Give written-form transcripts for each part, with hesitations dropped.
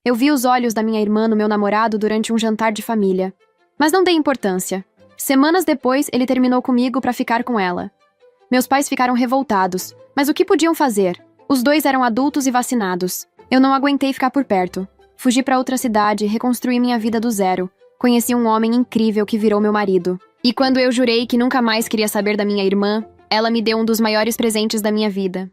Eu vi os olhos da minha irmã no meu namorado durante um jantar de família. Mas não dei importância. Semanas depois, ele terminou comigo para ficar com ela. Meus pais ficaram revoltados, mas o que podiam fazer? Os dois eram adultos e vacinados. Eu não aguentei ficar por perto. Fugi para outra cidade e reconstruí minha vida do zero. Conheci um homem incrível que virou meu marido. E quando eu jurei que nunca mais queria saber da minha irmã, ela me deu um dos maiores presentes da minha vida.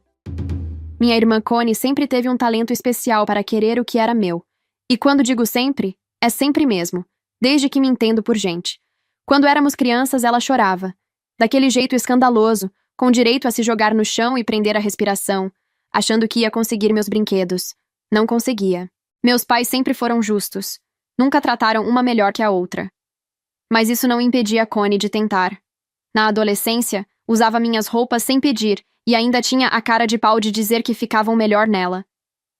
Minha irmã Connie sempre teve um talento especial para querer o que era meu. E quando digo sempre, é sempre mesmo, desde que me entendo por gente. Quando éramos crianças, ela chorava. Daquele jeito escandaloso, com direito a se jogar no chão e prender a respiração, achando que ia conseguir meus brinquedos. Não conseguia. Meus pais sempre foram justos. Nunca trataram uma melhor que a outra. Mas isso não impedia Connie de tentar. Na adolescência, usava minhas roupas sem pedir e ainda tinha a cara de pau de dizer que ficavam melhor nela.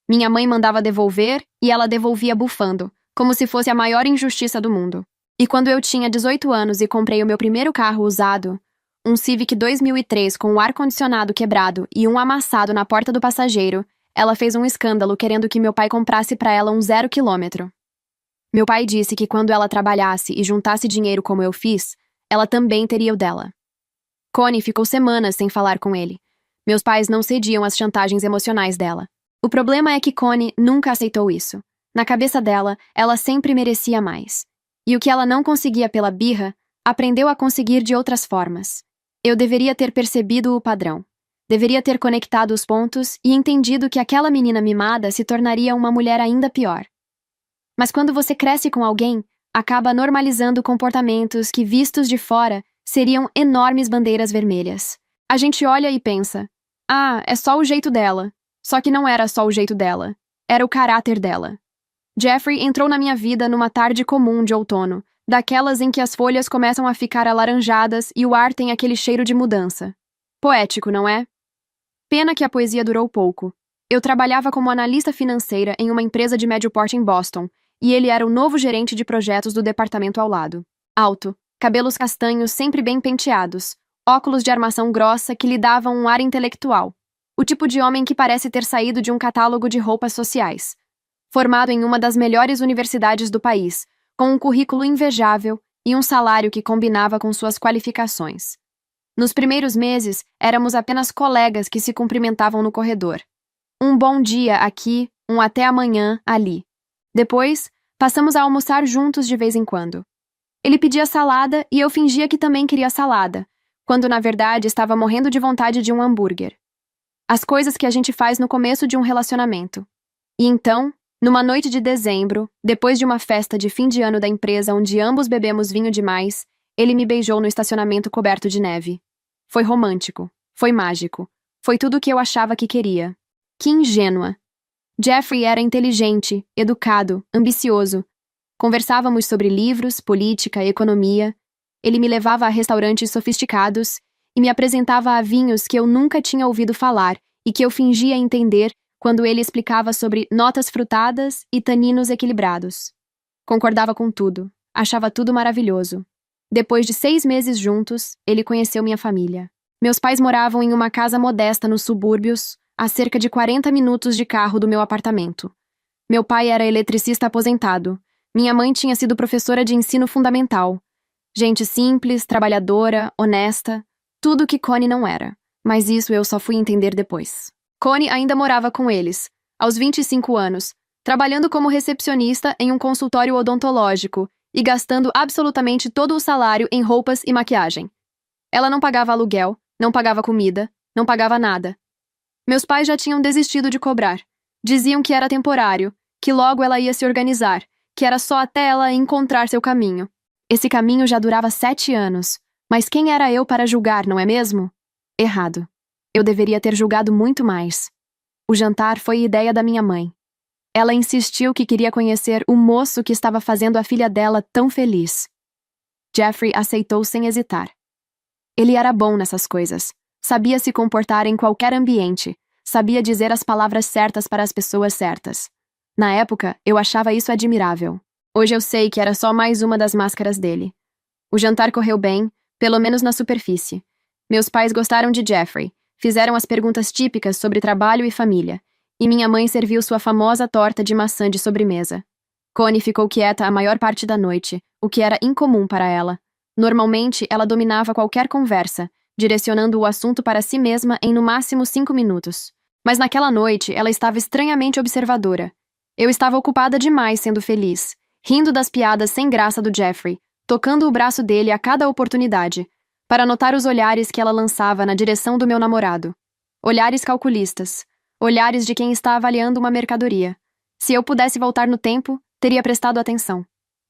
Minha mãe mandava devolver e ela devolvia bufando, como se fosse a maior injustiça do mundo. E quando eu tinha 18 anos e comprei o meu primeiro carro usado, um Civic 2003 com o ar-condicionado quebrado e um amassado na porta do passageiro, ela fez um escândalo querendo que meu pai comprasse para ela um 0 km. Meu pai disse que quando ela trabalhasse e juntasse dinheiro como eu fiz, ela também teria o dela. Connie ficou semanas sem falar com ele. Meus pais não cediam às chantagens emocionais dela. O problema é que Connie nunca aceitou isso. Na cabeça dela, ela sempre merecia mais. E o que ela não conseguia pela birra, aprendeu a conseguir de outras formas. Eu deveria ter percebido o padrão. Deveria ter conectado os pontos e entendido que aquela menina mimada se tornaria uma mulher ainda pior. Mas quando você cresce com alguém, acaba normalizando comportamentos que, vistos de fora, seriam enormes bandeiras vermelhas. A gente olha e pensa, é só o jeito dela. Só que não era só o jeito dela. Era o caráter dela. Jeffrey entrou na minha vida numa tarde comum de outono, daquelas em que as folhas começam a ficar alaranjadas e o ar tem aquele cheiro de mudança. Poético, não é? Pena que a poesia durou pouco. Eu trabalhava como analista financeira em uma empresa de médio porte em Boston, e ele era o novo gerente de projetos do departamento ao lado. Alto, cabelos castanhos sempre bem penteados, óculos de armação grossa que lhe davam um ar intelectual. O tipo de homem que parece ter saído de um catálogo de roupas sociais. Formado em uma das melhores universidades do país, com um currículo invejável e um salário que combinava com suas qualificações. Nos primeiros meses, éramos apenas colegas que se cumprimentavam no corredor. Um bom dia aqui, um até amanhã ali. Depois, passamos a almoçar juntos de vez em quando. Ele pedia salada e eu fingia que também queria salada, quando na verdade estava morrendo de vontade de um hambúrguer. As coisas que a gente faz no começo de um relacionamento. E então, numa noite de dezembro, depois de uma festa de fim de ano da empresa onde ambos bebemos vinho demais, ele me beijou no estacionamento coberto de neve. Foi romântico. Foi mágico. Foi tudo o que eu achava que queria. Que ingênua. Jeffrey era inteligente, educado, ambicioso. Conversávamos sobre livros, política, economia. Ele me levava a restaurantes sofisticados e me apresentava a vinhos que eu nunca tinha ouvido falar e que eu fingia entender quando ele explicava sobre notas frutadas e taninos equilibrados. Concordava com tudo. Achava tudo maravilhoso. Depois de 6 meses juntos, ele conheceu minha família. Meus pais moravam em uma casa modesta nos subúrbios, a cerca de 40 minutos de carro do meu apartamento. Meu pai era eletricista aposentado. Minha mãe tinha sido professora de ensino fundamental. Gente simples, trabalhadora, honesta. Tudo que Connie não era. Mas isso eu só fui entender depois. Connie ainda morava com eles, aos 25 anos, trabalhando como recepcionista em um consultório odontológico e gastando absolutamente todo o salário em roupas e maquiagem. Ela não pagava aluguel, não pagava comida, não pagava nada. Meus pais já tinham desistido de cobrar. Diziam que era temporário, que logo ela ia se organizar, que era só até ela encontrar seu caminho. Esse caminho já durava 7 anos, mas quem era eu para julgar, não é mesmo? Errado. Eu deveria ter julgado muito mais. O jantar foi ideia da minha mãe. Ela insistiu que queria conhecer o moço que estava fazendo a filha dela tão feliz. Jeffrey aceitou sem hesitar. Ele era bom nessas coisas. Sabia se comportar em qualquer ambiente. Sabia dizer as palavras certas para as pessoas certas. Na época, eu achava isso admirável. Hoje eu sei que era só mais uma das máscaras dele. O jantar correu bem, pelo menos na superfície. Meus pais gostaram de Jeffrey. Fizeram as perguntas típicas sobre trabalho e família. e minha mãe serviu sua famosa torta de maçã de sobremesa. Connie ficou quieta a maior parte da noite, o que era incomum para ela. Normalmente, ela dominava qualquer conversa, direcionando o assunto para si mesma em no máximo 5 minutos. Mas naquela noite, ela estava estranhamente observadora. Eu estava ocupada demais sendo feliz, rindo das piadas sem graça do Jeffrey, tocando o braço dele a cada oportunidade, para notar os olhares que ela lançava na direção do meu namorado. Olhares calculistas, olhares de quem está avaliando uma mercadoria. Se eu pudesse voltar no tempo, teria prestado atenção.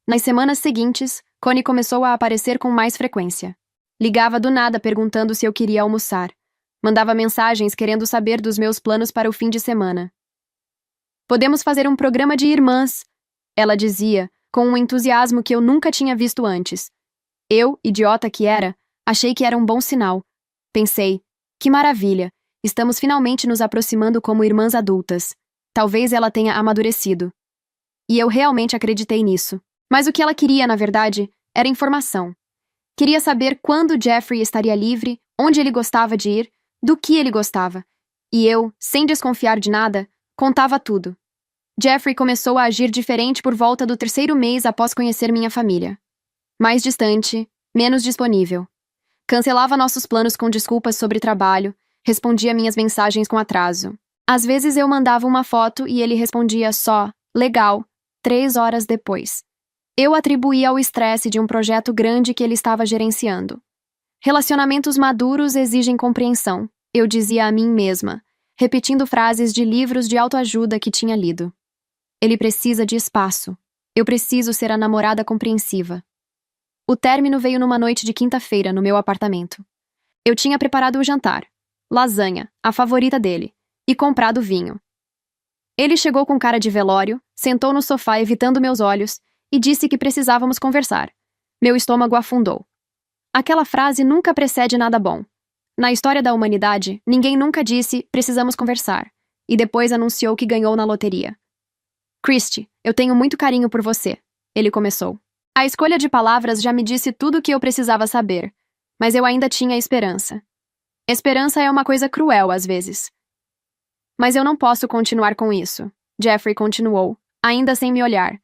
Nas semanas seguintes, Connie começou a aparecer com mais frequência. Ligava do nada perguntando se eu queria almoçar. Mandava mensagens querendo saber dos meus planos para o fim de semana. "Podemos fazer um programa de irmãs", ela dizia, com um entusiasmo que eu nunca tinha visto antes. Eu, idiota que era, achei que era um bom sinal. Pensei, que maravilha, estamos finalmente nos aproximando como irmãs adultas. Talvez ela tenha amadurecido. E eu realmente acreditei nisso. Mas o que ela queria, na verdade, era informação. Queria saber quando Jeffrey estaria livre, onde ele gostava de ir, do que ele gostava. E eu, sem desconfiar de nada, contava tudo. Jeffrey começou a agir diferente por volta do 3º mês após conhecer minha família. Mais distante, menos disponível. Cancelava nossos planos com desculpas sobre trabalho, respondia minhas mensagens com atraso. Às vezes eu mandava uma foto e ele respondia só, legal, 3 horas depois. Eu atribuía ao estresse de um projeto grande que ele estava gerenciando. Relacionamentos maduros exigem compreensão, eu dizia a mim mesma, repetindo frases de livros de autoajuda que tinha lido. Ele precisa de espaço. Eu preciso ser a namorada compreensiva. O término veio numa noite de quinta-feira no meu apartamento. Eu tinha preparado o jantar, lasanha, a favorita dele, e comprado vinho. Ele chegou com cara de velório, sentou no sofá evitando meus olhos e disse que precisávamos conversar. Meu estômago afundou. Aquela frase nunca precede nada bom. Na história da humanidade, ninguém nunca disse precisamos conversar, e depois anunciou que ganhou na loteria. "Christy, eu tenho muito carinho por você", ele começou. A escolha de palavras já me disse tudo o que eu precisava saber, mas eu ainda tinha esperança. Esperança é uma coisa cruel às vezes. "Mas eu não posso continuar com isso", Jeffrey continuou, ainda sem me olhar.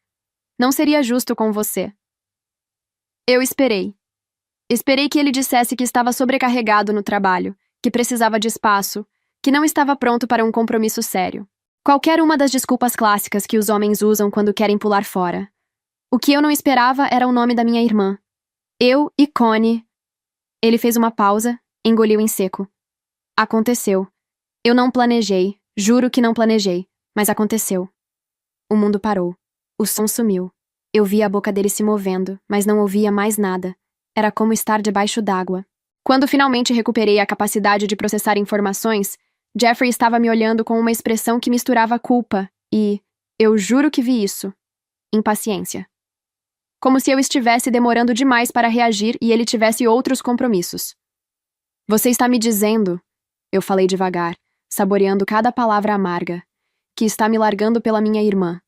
"Não seria justo com você." Eu esperei. Esperei que ele dissesse que estava sobrecarregado no trabalho, que precisava de espaço, que não estava pronto para um compromisso sério. Qualquer uma das desculpas clássicas que os homens usam quando querem pular fora. O que eu não esperava era o nome da minha irmã. Eu e Connie. Ele fez uma pausa, engoliu em seco. Aconteceu. Eu não planejei, juro que não planejei, mas aconteceu. O mundo parou. O som sumiu. Eu via a boca dele se movendo, mas não ouvia mais nada. Era como estar debaixo d'água. Quando finalmente recuperei a capacidade de processar informações, Jeffrey estava me olhando com uma expressão que misturava culpa e, eu juro que vi isso, impaciência. Como se eu estivesse demorando demais para reagir e ele tivesse outros compromissos. "Você está me dizendo", eu falei devagar, saboreando cada palavra amarga, "que está me largando pela minha irmã."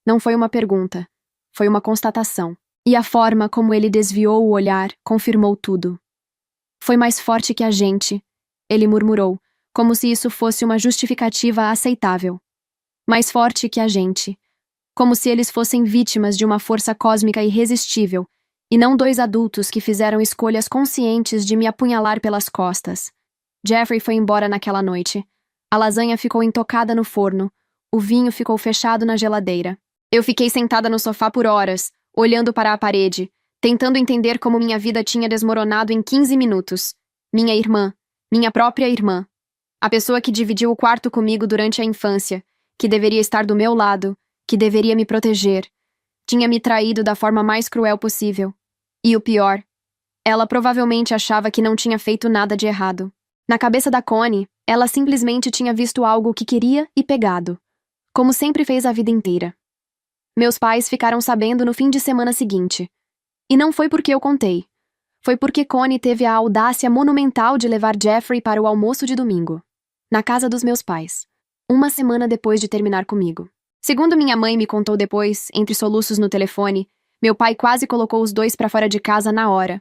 Não foi uma pergunta, foi uma constatação. E a forma como ele desviou o olhar confirmou tudo. "Foi mais forte que a gente", ele murmurou, como se isso fosse uma justificativa aceitável. Mais forte que a gente. Como se eles fossem vítimas de uma força cósmica irresistível, e não 2 adultos que fizeram escolhas conscientes de me apunhalar pelas costas. Jeffrey foi embora naquela noite. A lasanha ficou intocada no forno. O vinho ficou fechado na geladeira. Eu fiquei sentada no sofá por horas, olhando para a parede, tentando entender como minha vida tinha desmoronado em 15 minutos. Minha irmã, minha própria irmã. A pessoa que dividiu o quarto comigo durante a infância, que deveria estar do meu lado, que deveria me proteger, tinha me traído da forma mais cruel possível. E o pior, ela provavelmente achava que não tinha feito nada de errado. Na cabeça da Connie, ela simplesmente tinha visto algo que queria e pegado, como sempre fez a vida inteira. Meus pais ficaram sabendo no fim de semana seguinte. E não foi porque eu contei. Foi porque Connie teve a audácia monumental de levar Jeffrey para o almoço de domingo, na casa dos meus pais, uma semana depois de terminar comigo. Segundo minha mãe me contou depois, entre soluços no telefone, meu pai quase colocou os 2 para fora de casa na hora.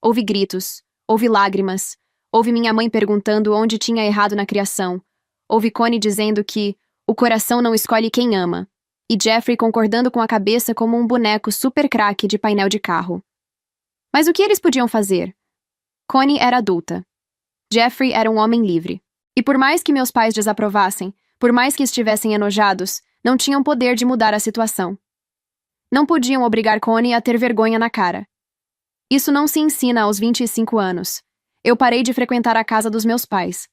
Houve gritos, houve lágrimas, houve minha mãe perguntando onde tinha errado na criação, ouvi Connie dizendo que o coração não escolhe quem ama, e Jeffrey concordando com a cabeça como um boneco super craque de painel de carro. Mas o que eles podiam fazer? Connie era adulta. Jeffrey era um homem livre. E por mais que meus pais desaprovassem, por mais que estivessem enojados, não tinham poder de mudar a situação. Não podiam obrigar Connie a ter vergonha na cara. Isso não se ensina aos 25 anos. Eu parei de frequentar a casa dos meus pais.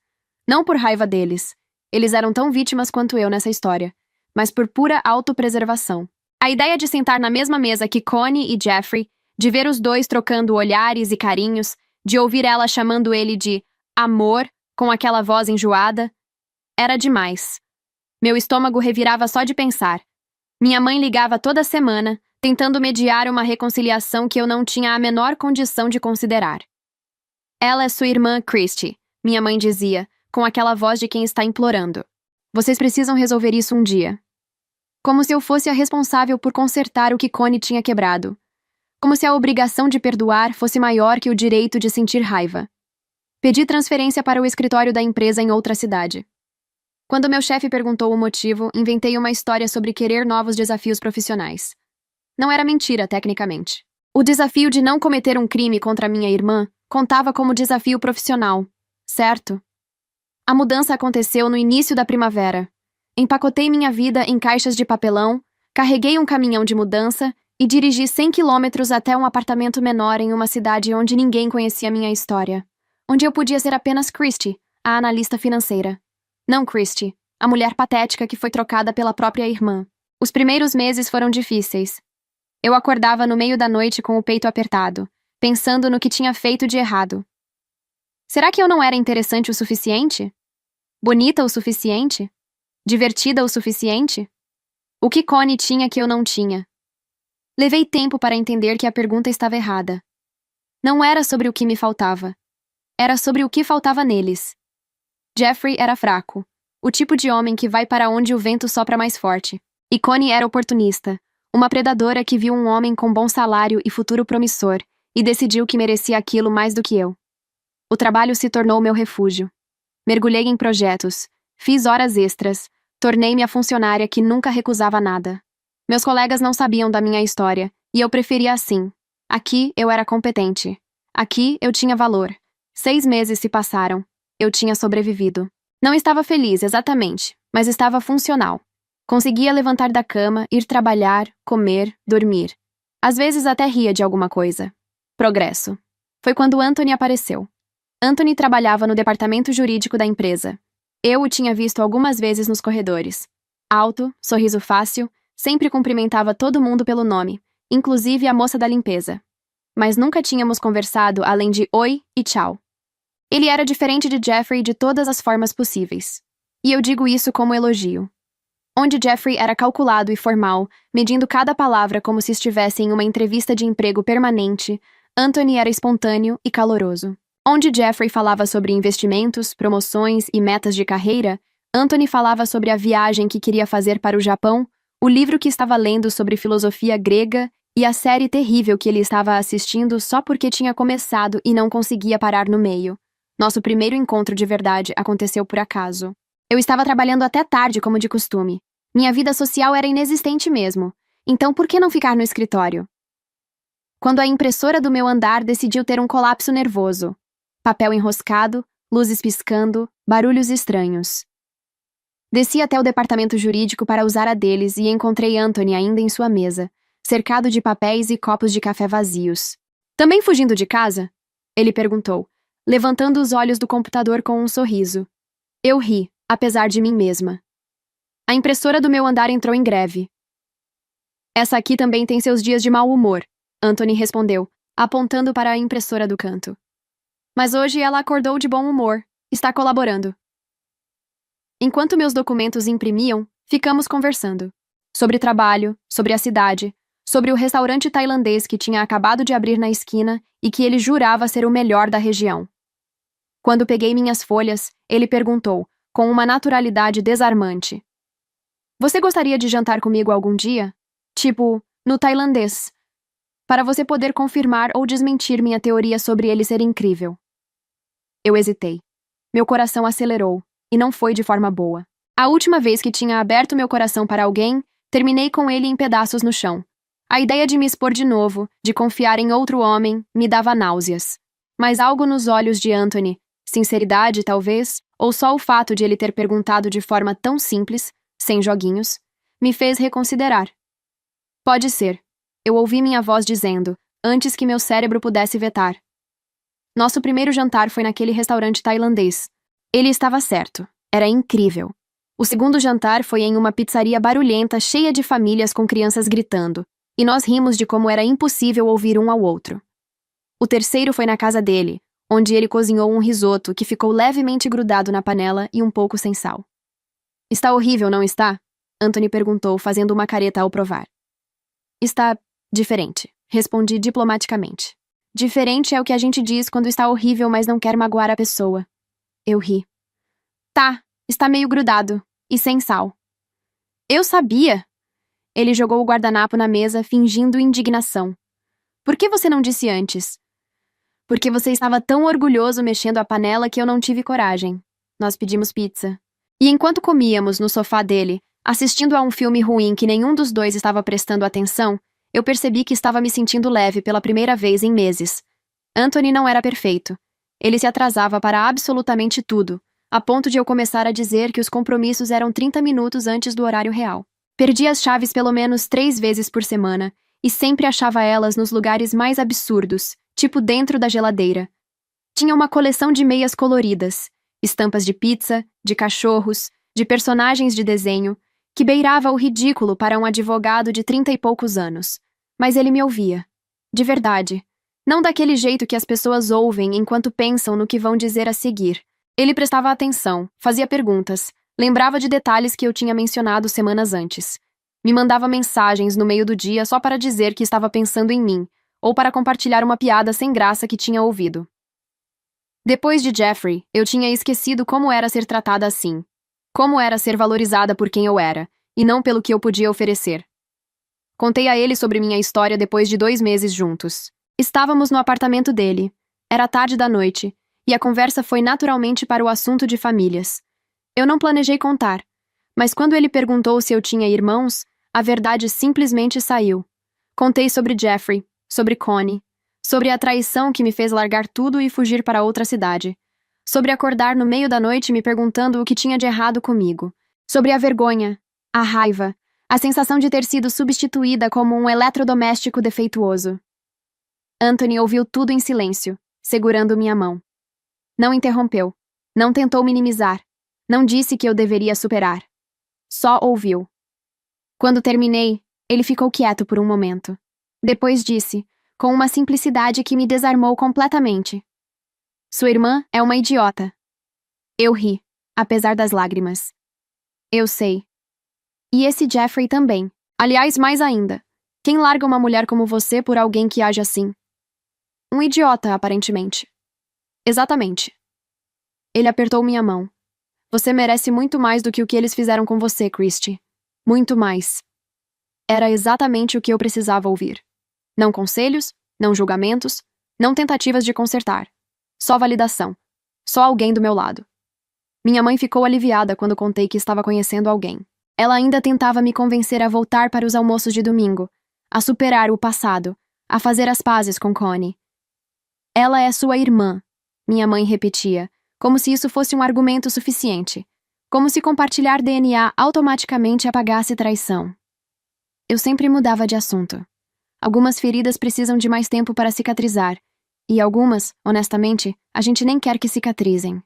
Não por raiva deles. Eles eram tão vítimas quanto eu nessa história, mas por pura autopreservação. A ideia de sentar na mesma mesa que Connie e Jeffrey, de ver os dois trocando olhares e carinhos, de ouvir ela chamando ele de amor com aquela voz enjoada, era demais. Meu estômago revirava só de pensar. Minha mãe ligava toda semana, tentando mediar uma reconciliação que eu não tinha a menor condição de considerar. Ela é sua irmã Christy, minha mãe dizia, com aquela voz de quem está implorando. Vocês precisam resolver isso um dia. Como se eu fosse a responsável por consertar o que Connie tinha quebrado. Como se a obrigação de perdoar fosse maior que o direito de sentir raiva. Pedi transferência para o escritório da empresa em outra cidade. Quando meu chefe perguntou o motivo, inventei uma história sobre querer novos desafios profissionais. Não era mentira, tecnicamente. O desafio de não cometer um crime contra minha irmã contava como desafio profissional, certo? A mudança aconteceu no início da primavera. Empacotei minha vida em caixas de papelão, carreguei um caminhão de mudança e dirigi 100 quilômetros até um apartamento menor em uma cidade onde ninguém conhecia minha história. Onde eu podia ser apenas Christy, a analista financeira. Não Christy, a mulher patética que foi trocada pela própria irmã. Os primeiros meses foram difíceis. Eu acordava no meio da noite com o peito apertado, pensando no que tinha feito de errado. Será que eu não era interessante o suficiente? Bonita o suficiente? Divertida o suficiente? O que Connie tinha que eu não tinha? Levei tempo para entender que a pergunta estava errada. Não era sobre o que me faltava. Era sobre o que faltava neles. Jeffrey era fraco, o tipo de homem que vai para onde o vento sopra mais forte. E Connie era oportunista, uma predadora que viu um homem com bom salário e futuro promissor e decidiu que merecia aquilo mais do que eu. O trabalho se tornou meu refúgio. Mergulhei em projetos, fiz horas extras, tornei-me a funcionária que nunca recusava nada. Meus colegas não sabiam da minha história, e eu preferia assim. Aqui eu era competente. Aqui eu tinha valor. 6 meses se passaram. Eu tinha sobrevivido. Não estava feliz, exatamente, mas estava funcional. Conseguia levantar da cama, ir trabalhar, comer, dormir. Às vezes até ria de alguma coisa. Progresso. Foi quando Anthony apareceu. Anthony trabalhava no departamento jurídico da empresa. Eu o tinha visto algumas vezes nos corredores. Alto, sorriso fácil, sempre cumprimentava todo mundo pelo nome, inclusive a moça da limpeza. Mas nunca tínhamos conversado além de oi e tchau. Ele era diferente de Jeffrey de todas as formas possíveis. E eu digo isso como elogio. Onde Jeffrey era calculado e formal, medindo cada palavra como se estivesse em uma entrevista de emprego permanente, Anthony era espontâneo e caloroso. Onde Jeffrey falava sobre investimentos, promoções e metas de carreira, Anthony falava sobre a viagem que queria fazer para o Japão, o livro que estava lendo sobre filosofia grega e a série terrível que ele estava assistindo só porque tinha começado e não conseguia parar no meio. Nosso primeiro encontro de verdade aconteceu por acaso. Eu estava trabalhando até tarde, como de costume. Minha vida social era inexistente mesmo. Então por que não ficar no escritório? Quando a impressora do meu andar decidiu ter um colapso nervoso. Papel enroscado, luzes piscando, barulhos estranhos. Desci até o departamento jurídico para usar a deles e encontrei Anthony ainda em sua mesa, cercado de papéis e copos de café vazios. Também fugindo de casa? Ele perguntou, levantando os olhos do computador com um sorriso. Eu ri, apesar de mim mesma. A impressora do meu andar entrou em greve. Essa aqui também tem seus dias de mau humor, Anthony respondeu, apontando para a impressora do canto. Mas hoje ela acordou de bom humor. Está colaborando. Enquanto meus documentos imprimiam, ficamos conversando. Sobre trabalho, sobre a cidade, sobre o restaurante tailandês que tinha acabado de abrir na esquina e que ele jurava ser o melhor da região. Quando peguei minhas folhas, ele perguntou, com uma naturalidade desarmante. Você gostaria de jantar comigo algum dia? Tipo, no tailandês. Para você poder confirmar ou desmentir minha teoria sobre ele ser incrível. Eu hesitei. Meu coração acelerou. e não foi de forma boa. A última vez que tinha aberto meu coração para alguém, terminei com ele em pedaços no chão. A ideia de me expor de novo, de confiar em outro homem, me dava náuseas. Mas algo nos olhos de Anthony, sinceridade talvez, ou só o fato de ele ter perguntado de forma tão simples, sem joguinhos, me fez reconsiderar. Pode ser. Eu ouvi minha voz dizendo, antes que meu cérebro pudesse vetar. Nosso primeiro jantar foi naquele restaurante tailandês. Ele estava certo. Era incrível. O segundo jantar foi em uma pizzaria barulhenta cheia de famílias com crianças gritando, e nós rimos de como era impossível ouvir um ao outro. O terceiro foi na casa dele, onde ele cozinhou um risoto que ficou levemente grudado na panela e um pouco sem sal. Está horrível, não está? Anthony perguntou, fazendo uma careta ao provar. Está diferente, respondi diplomaticamente. Diferente é o que a gente diz quando está horrível, mas não quer magoar a pessoa. Eu ri. Tá, está meio grudado, e sem sal. Eu sabia! Ele jogou o guardanapo na mesa, fingindo indignação. Por que você não disse antes? Porque você estava tão orgulhoso mexendo a panela que eu não tive coragem. Nós pedimos pizza. E enquanto comíamos no sofá dele, assistindo a um filme ruim que nenhum dos dois estava prestando atenção, eu percebi que estava me sentindo leve pela primeira vez em meses. Anthony não era perfeito. Ele se atrasava para absolutamente tudo, a ponto de eu começar a dizer que os compromissos eram 30 minutos antes do horário real. Perdia as chaves pelo menos 3 vezes por semana, e sempre achava elas nos lugares mais absurdos, tipo dentro da geladeira. Tinha uma coleção de meias coloridas, estampas de pizza, de cachorros, de personagens de desenho, que beirava o ridículo para um advogado de 30 e poucos anos. Mas ele me ouvia. De verdade. Não daquele jeito que as pessoas ouvem enquanto pensam no que vão dizer a seguir. Ele prestava atenção, fazia perguntas, lembrava de detalhes que eu tinha mencionado semanas antes. Me mandava mensagens no meio do dia só para dizer que estava pensando em mim, ou para compartilhar uma piada sem graça que tinha ouvido. Depois de Jeffrey, eu tinha esquecido como era ser tratada assim. Como era ser valorizada por quem eu era, e não pelo que eu podia oferecer. Contei a ele sobre minha história depois de 2 meses juntos. Estávamos no apartamento dele. Era tarde da noite, e a conversa foi naturalmente para o assunto de famílias. Eu não planejei contar, mas quando ele perguntou se eu tinha irmãos, a verdade simplesmente saiu. Contei sobre Jeffrey, sobre Connie, sobre a traição que me fez largar tudo e fugir para outra cidade, sobre acordar no meio da noite me perguntando o que tinha de errado comigo, sobre a vergonha, a raiva, a sensação de ter sido substituída como um eletrodoméstico defeituoso. Anthony ouviu tudo em silêncio, segurando minha mão. Não interrompeu, não tentou minimizar, não disse que eu deveria superar. Só ouviu. Quando terminei, ele ficou quieto por um momento. Depois disse, com uma simplicidade que me desarmou completamente. Sua irmã é uma idiota. Eu ri, apesar das lágrimas. Eu sei. E esse Jeffrey também. Aliás, mais ainda. Quem larga uma mulher como você por alguém que age assim? Um idiota, aparentemente. Exatamente. Ele apertou minha mão. Você merece muito mais do que o que eles fizeram com você, Christy. Muito mais. Era exatamente o que eu precisava ouvir. Não conselhos, não julgamentos, não tentativas de consertar. Só validação. Só alguém do meu lado. Minha mãe ficou aliviada quando contei que estava conhecendo alguém. Ela ainda tentava me convencer a voltar para os almoços de domingo, a superar o passado, a fazer as pazes com Connie. Ela é sua irmã, minha mãe repetia, como se isso fosse um argumento suficiente, como se compartilhar DNA automaticamente apagasse traição. Eu sempre mudava de assunto. Algumas feridas precisam de mais tempo para cicatrizar, e algumas, honestamente, a gente nem quer que cicatrizem.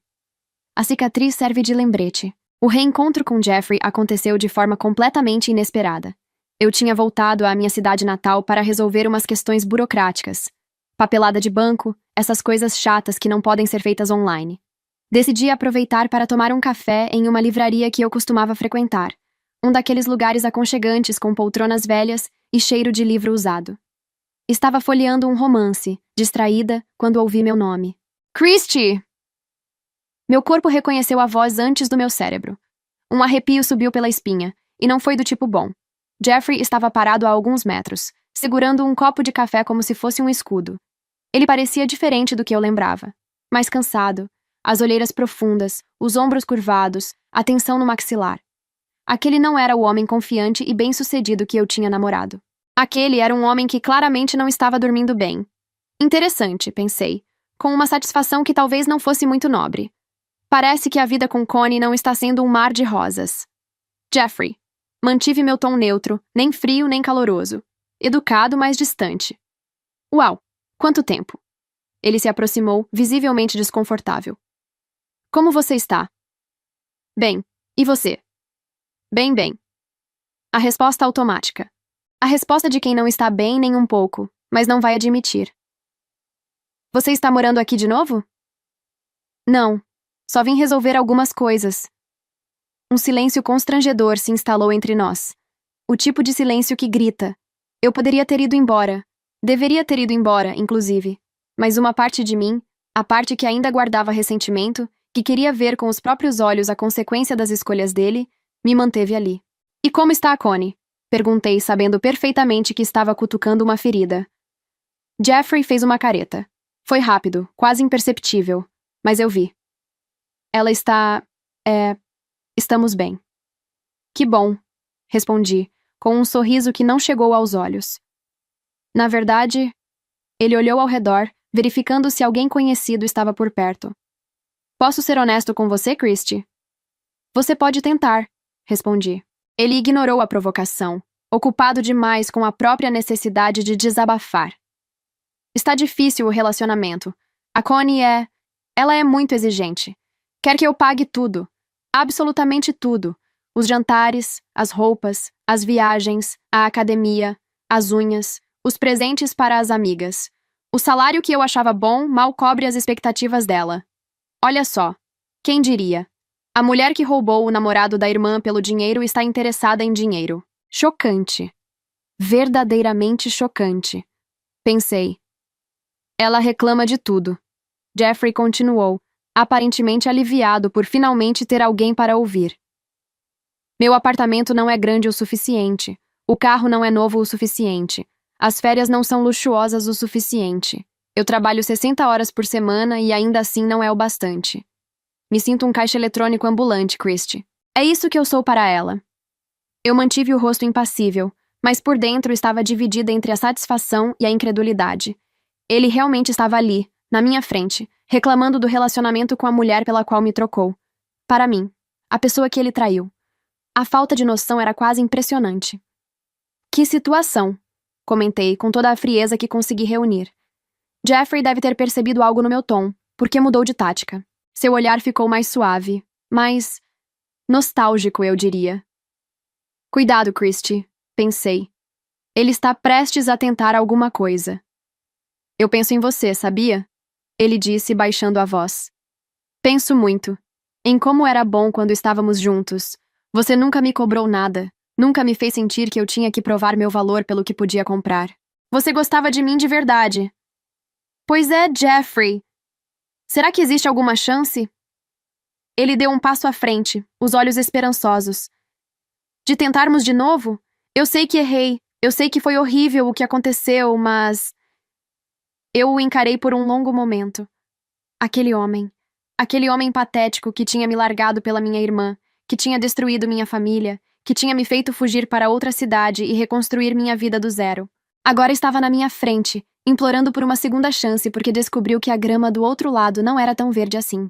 A cicatriz serve de lembrete. O reencontro com Jeffrey aconteceu de forma completamente inesperada. Eu tinha voltado à minha cidade natal para resolver umas questões burocráticas. Papelada de banco, essas coisas chatas que não podem ser feitas online. Decidi aproveitar para tomar um café em uma livraria que eu costumava frequentar, um daqueles lugares aconchegantes com poltronas velhas e cheiro de livro usado. Estava folheando um romance, distraída, quando ouvi meu nome. Christy! Meu corpo reconheceu a voz antes do meu cérebro. Um arrepio subiu pela espinha, e não foi do tipo bom. Jeffrey estava parado a alguns metros, segurando um copo de café como se fosse um escudo. Ele parecia diferente do que eu lembrava. Mais cansado, as olheiras profundas, os ombros curvados, a tensão no maxilar. Aquele não era o homem confiante e bem-sucedido que eu tinha namorado. Aquele era um homem que claramente não estava dormindo bem. Interessante, pensei, com uma satisfação que talvez não fosse muito nobre. Parece que a vida com Connie não está sendo um mar de rosas. Jeffrey. Mantive meu tom neutro, nem frio nem caloroso. Educado, mas distante. Uau! Quanto tempo! Ele se aproximou, visivelmente desconfortável. Como você está? Bem. E você? Bem, bem. A resposta automática. A resposta de quem não está bem nem um pouco, mas não vai admitir. Você está morando aqui de novo? Não. Só vim resolver algumas coisas. Um silêncio constrangedor se instalou entre nós. O tipo de silêncio que grita. Eu poderia ter ido embora. Deveria ter ido embora, inclusive. Mas uma parte de mim, a parte que ainda guardava ressentimento, que queria ver com os próprios olhos a consequência das escolhas dele, me manteve ali. E como está a Connie? Perguntei, sabendo perfeitamente que estava cutucando uma ferida. Jeffrey fez uma careta. Foi rápido, quase imperceptível, mas eu vi. Ela está... Estamos bem. Que bom, respondi, com um sorriso que não chegou aos olhos. Na verdade, ele olhou ao redor, verificando se alguém conhecido estava por perto. Posso ser honesto com você, Christie? Você pode tentar, respondi. Ele ignorou a provocação, ocupado demais com a própria necessidade de desabafar. Está difícil o relacionamento. A Connie Ela é muito exigente. Quer que eu pague tudo. Absolutamente tudo. Os jantares, as roupas, as viagens, a academia, as unhas, os presentes para as amigas. O salário que eu achava bom mal cobre as expectativas dela. Olha só. Quem diria? A mulher que roubou o namorado da irmã pelo dinheiro está interessada em dinheiro. Chocante. Verdadeiramente chocante. Pensei. Ela reclama de tudo. Jeffrey continuou, aparentemente aliviado por finalmente ter alguém para ouvir. Meu apartamento não é grande o suficiente. O carro não é novo o suficiente. As férias não são luxuosas o suficiente. Eu trabalho 60 horas por semana e ainda assim não é o bastante. Me sinto um caixa eletrônico ambulante, Christie. É isso que eu sou para ela. Eu mantive o rosto impassível, mas por dentro estava dividida entre a satisfação e a incredulidade. Ele realmente estava ali, na minha frente, reclamando do relacionamento com a mulher pela qual me trocou. Para mim, a pessoa que ele traiu. A falta de noção era quase impressionante. Que situação, comentei com toda a frieza que consegui reunir. Jeffrey deve ter percebido algo no meu tom, porque mudou de tática. Seu olhar ficou mais suave, mais nostálgico, eu diria. Cuidado, Christie, pensei. Ele está prestes a tentar alguma coisa. Eu penso em você, sabia? Ele disse, baixando a voz. Penso muito. Em como era bom quando estávamos juntos. Você nunca me cobrou nada. Nunca me fez sentir que eu tinha que provar meu valor pelo que podia comprar. Você gostava de mim de verdade. Pois é, Jeffrey. Será que existe alguma chance? Ele deu um passo à frente, os olhos esperançosos. De tentarmos de novo? Eu sei que errei. Eu sei que foi horrível o que aconteceu, mas... Eu o encarei por um longo momento. Aquele homem patético que tinha me largado pela minha irmã, que tinha destruído minha família, que tinha me feito fugir para outra cidade e reconstruir minha vida do zero. Agora estava na minha frente, implorando por uma segunda chance porque descobriu que a grama do outro lado não era tão verde assim.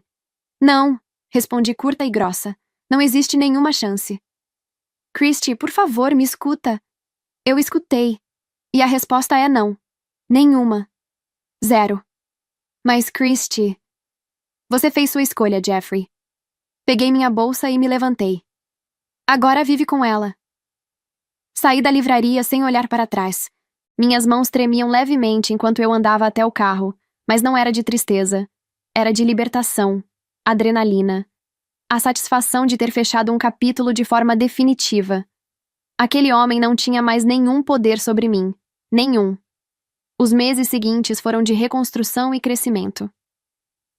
Não, respondi curta e grossa. Não existe nenhuma chance. Christie, por favor, me escuta. Eu escutei. E a resposta é não. Nenhuma. Zero. Mas, Christie... Você fez sua escolha, Jeffrey. Peguei minha bolsa e me levantei. Agora vive com ela. Saí da livraria sem olhar para trás. Minhas mãos tremiam levemente enquanto eu andava até o carro, mas não era de tristeza. Era de libertação, adrenalina. A satisfação de ter fechado um capítulo de forma definitiva. Aquele homem não tinha mais nenhum poder sobre mim. Nenhum. Os meses seguintes foram de reconstrução e crescimento.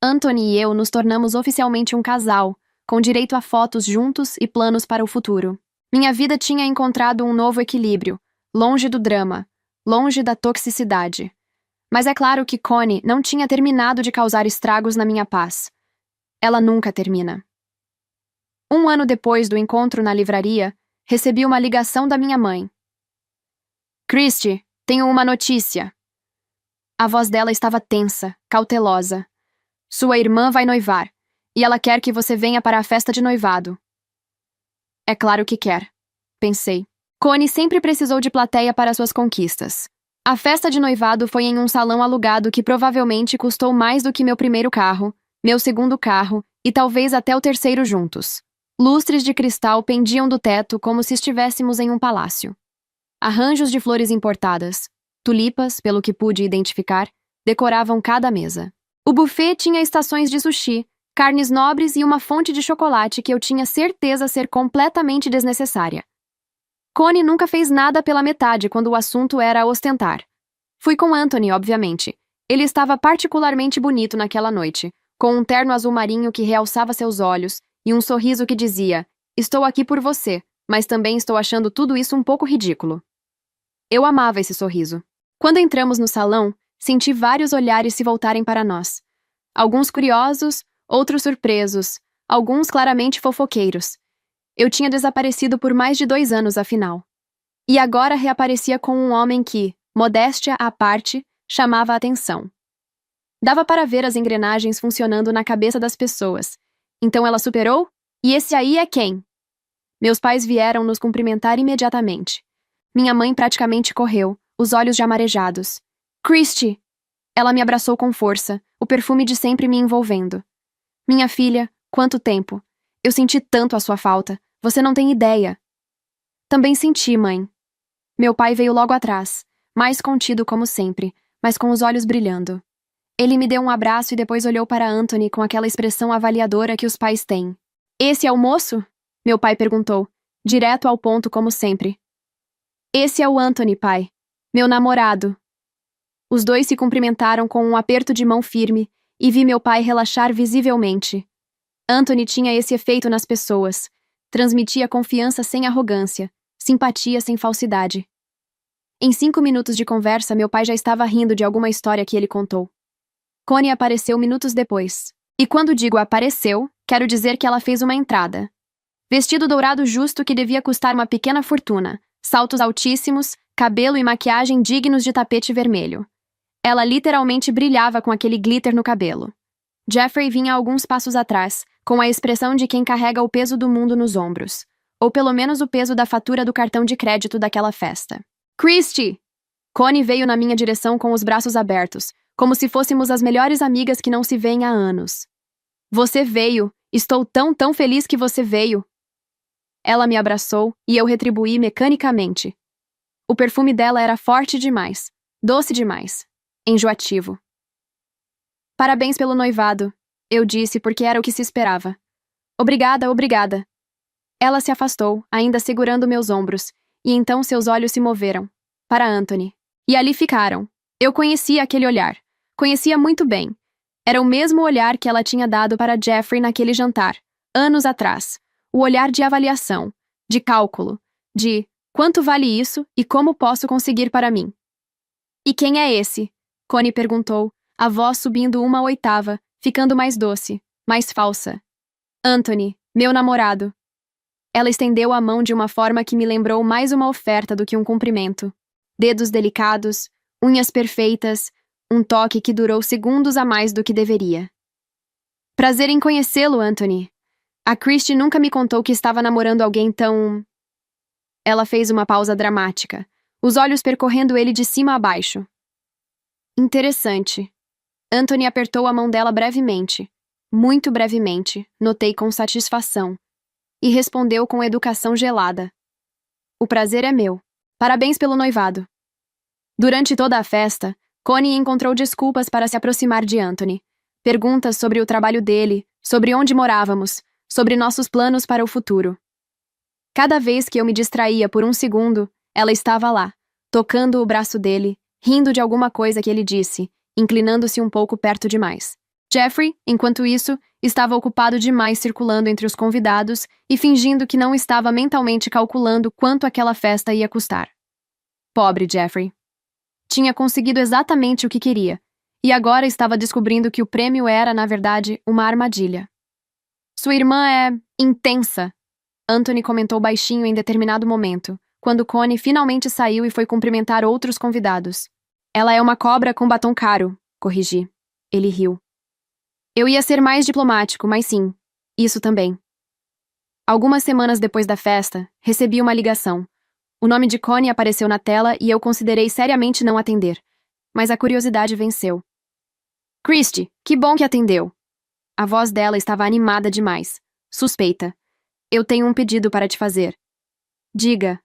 Anthony e eu nos tornamos oficialmente um casal, com direito a fotos juntos e planos para o futuro. Minha vida tinha encontrado um novo equilíbrio, longe do drama, longe da toxicidade. Mas é claro que Connie não tinha terminado de causar estragos na minha paz. Ela nunca termina. 1 ano depois do encontro na livraria, recebi uma ligação da minha mãe. Christy, tenho uma notícia. A voz dela estava tensa, cautelosa. Sua irmã vai noivar, e ela quer que você venha para a festa de noivado. É claro que quer, pensei. Connie sempre precisou de plateia para suas conquistas. A festa de noivado foi em um salão alugado que provavelmente custou mais do que meu primeiro carro, meu segundo carro e talvez até o terceiro juntos. Lustres de cristal pendiam do teto como se estivéssemos em um palácio. Arranjos de flores importadas, tulipas, pelo que pude identificar, decoravam cada mesa. O buffet tinha estações de sushi, carnes nobres e uma fonte de chocolate que eu tinha certeza ser completamente desnecessária. Connie nunca fez nada pela metade quando o assunto era ostentar. Fui com Anthony, obviamente. Ele estava particularmente bonito naquela noite, com um terno azul marinho que realçava seus olhos e um sorriso que dizia: "Estou aqui por você, mas também estou achando tudo isso um pouco ridículo." Eu amava esse sorriso. Quando entramos no salão, senti vários olhares se voltarem para nós. Alguns curiosos, outros surpresos, alguns claramente fofoqueiros. Eu tinha desaparecido por mais de 2 anos, afinal. E agora reaparecia com um homem que, modéstia à parte, chamava a atenção. Dava para ver as engrenagens funcionando na cabeça das pessoas. Então ela superou? E esse aí é quem? Meus pais vieram nos cumprimentar imediatamente. Minha mãe praticamente correu, os olhos já marejados. Christy! Ela me abraçou com força, o perfume de sempre me envolvendo. Minha filha, quanto tempo! Eu senti tanto a sua falta, você não tem ideia. Também senti, mãe. Meu pai veio logo atrás, mais contido como sempre, mas com os olhos brilhando. Ele me deu um abraço e depois olhou para Anthony com aquela expressão avaliadora que os pais têm. Esse é o moço? Meu pai perguntou, direto ao ponto como sempre. Esse é o Anthony, pai. Meu namorado. Os dois se cumprimentaram com um aperto de mão firme e vi meu pai relaxar visivelmente. Anthony tinha esse efeito nas pessoas. Transmitia confiança sem arrogância, simpatia sem falsidade. Em 5 minutos de conversa, meu pai já estava rindo de alguma história que ele contou. Connie apareceu minutos depois. E quando digo apareceu, quero dizer que ela fez uma entrada. Vestido dourado justo que devia custar uma pequena fortuna, saltos altíssimos, cabelo e maquiagem dignos de tapete vermelho. Ela literalmente brilhava com aquele glitter no cabelo. Jeffrey vinha alguns passos atrás, com a expressão de quem carrega o peso do mundo nos ombros. Ou pelo menos o peso da fatura do cartão de crédito daquela festa. Christy! Connie veio na minha direção com os braços abertos, como se fôssemos as melhores amigas que não se veem há anos. Você veio! Estou tão feliz que você veio! Ela me abraçou e eu retribuí mecanicamente. O perfume dela era forte demais, doce demais, enjoativo. Parabéns pelo noivado, eu disse porque era o que se esperava. Obrigada, obrigada. Ela se afastou, ainda segurando meus ombros, e então seus olhos se moveram para Anthony. E ali ficaram. Eu conhecia aquele olhar. Conhecia muito bem. Era o mesmo olhar que ela tinha dado para Jeffrey naquele jantar, anos atrás. O olhar de avaliação, de cálculo, de quanto vale isso e como posso conseguir para mim. E quem é esse? Connie perguntou, a voz subindo uma oitava, ficando mais doce, mais falsa. Anthony, meu namorado. Ela estendeu a mão de uma forma que me lembrou mais uma oferta do que um cumprimento. Dedos delicados, unhas perfeitas, um toque que durou segundos a mais do que deveria. Prazer em conhecê-lo, Anthony. A Christy nunca me contou que estava namorando alguém tão... Ela fez uma pausa dramática, os olhos percorrendo ele de cima a baixo. Interessante. Anthony apertou a mão dela brevemente, muito brevemente, notei com satisfação, e respondeu com educação gelada. O prazer é meu. Parabéns pelo noivado. Durante toda a festa, Connie encontrou desculpas para se aproximar de Anthony. Perguntas sobre o trabalho dele, sobre onde morávamos, sobre nossos planos para o futuro. Cada vez que eu me distraía por um segundo, ela estava lá, tocando o braço dele, rindo de alguma coisa que ele disse, inclinando-se um pouco perto demais. Jeffrey, enquanto isso, estava ocupado demais circulando entre os convidados e fingindo que não estava mentalmente calculando quanto aquela festa ia custar. Pobre Jeffrey. Tinha conseguido exatamente o que queria, e agora estava descobrindo que o prêmio era, na verdade, uma armadilha. Sua irmã é intensa, Anthony comentou baixinho em determinado momento, quando Connie finalmente saiu e foi cumprimentar outros convidados. Ela é uma cobra com batom caro, corrigi. Ele riu. Eu ia ser mais diplomático, mas sim, isso também. Algumas semanas depois da festa, recebi uma ligação. O nome de Connie apareceu na tela e eu considerei seriamente não atender. Mas a curiosidade venceu. Christy, que bom que atendeu. A voz dela estava animada demais. Suspeita. Eu tenho um pedido para te fazer. Diga.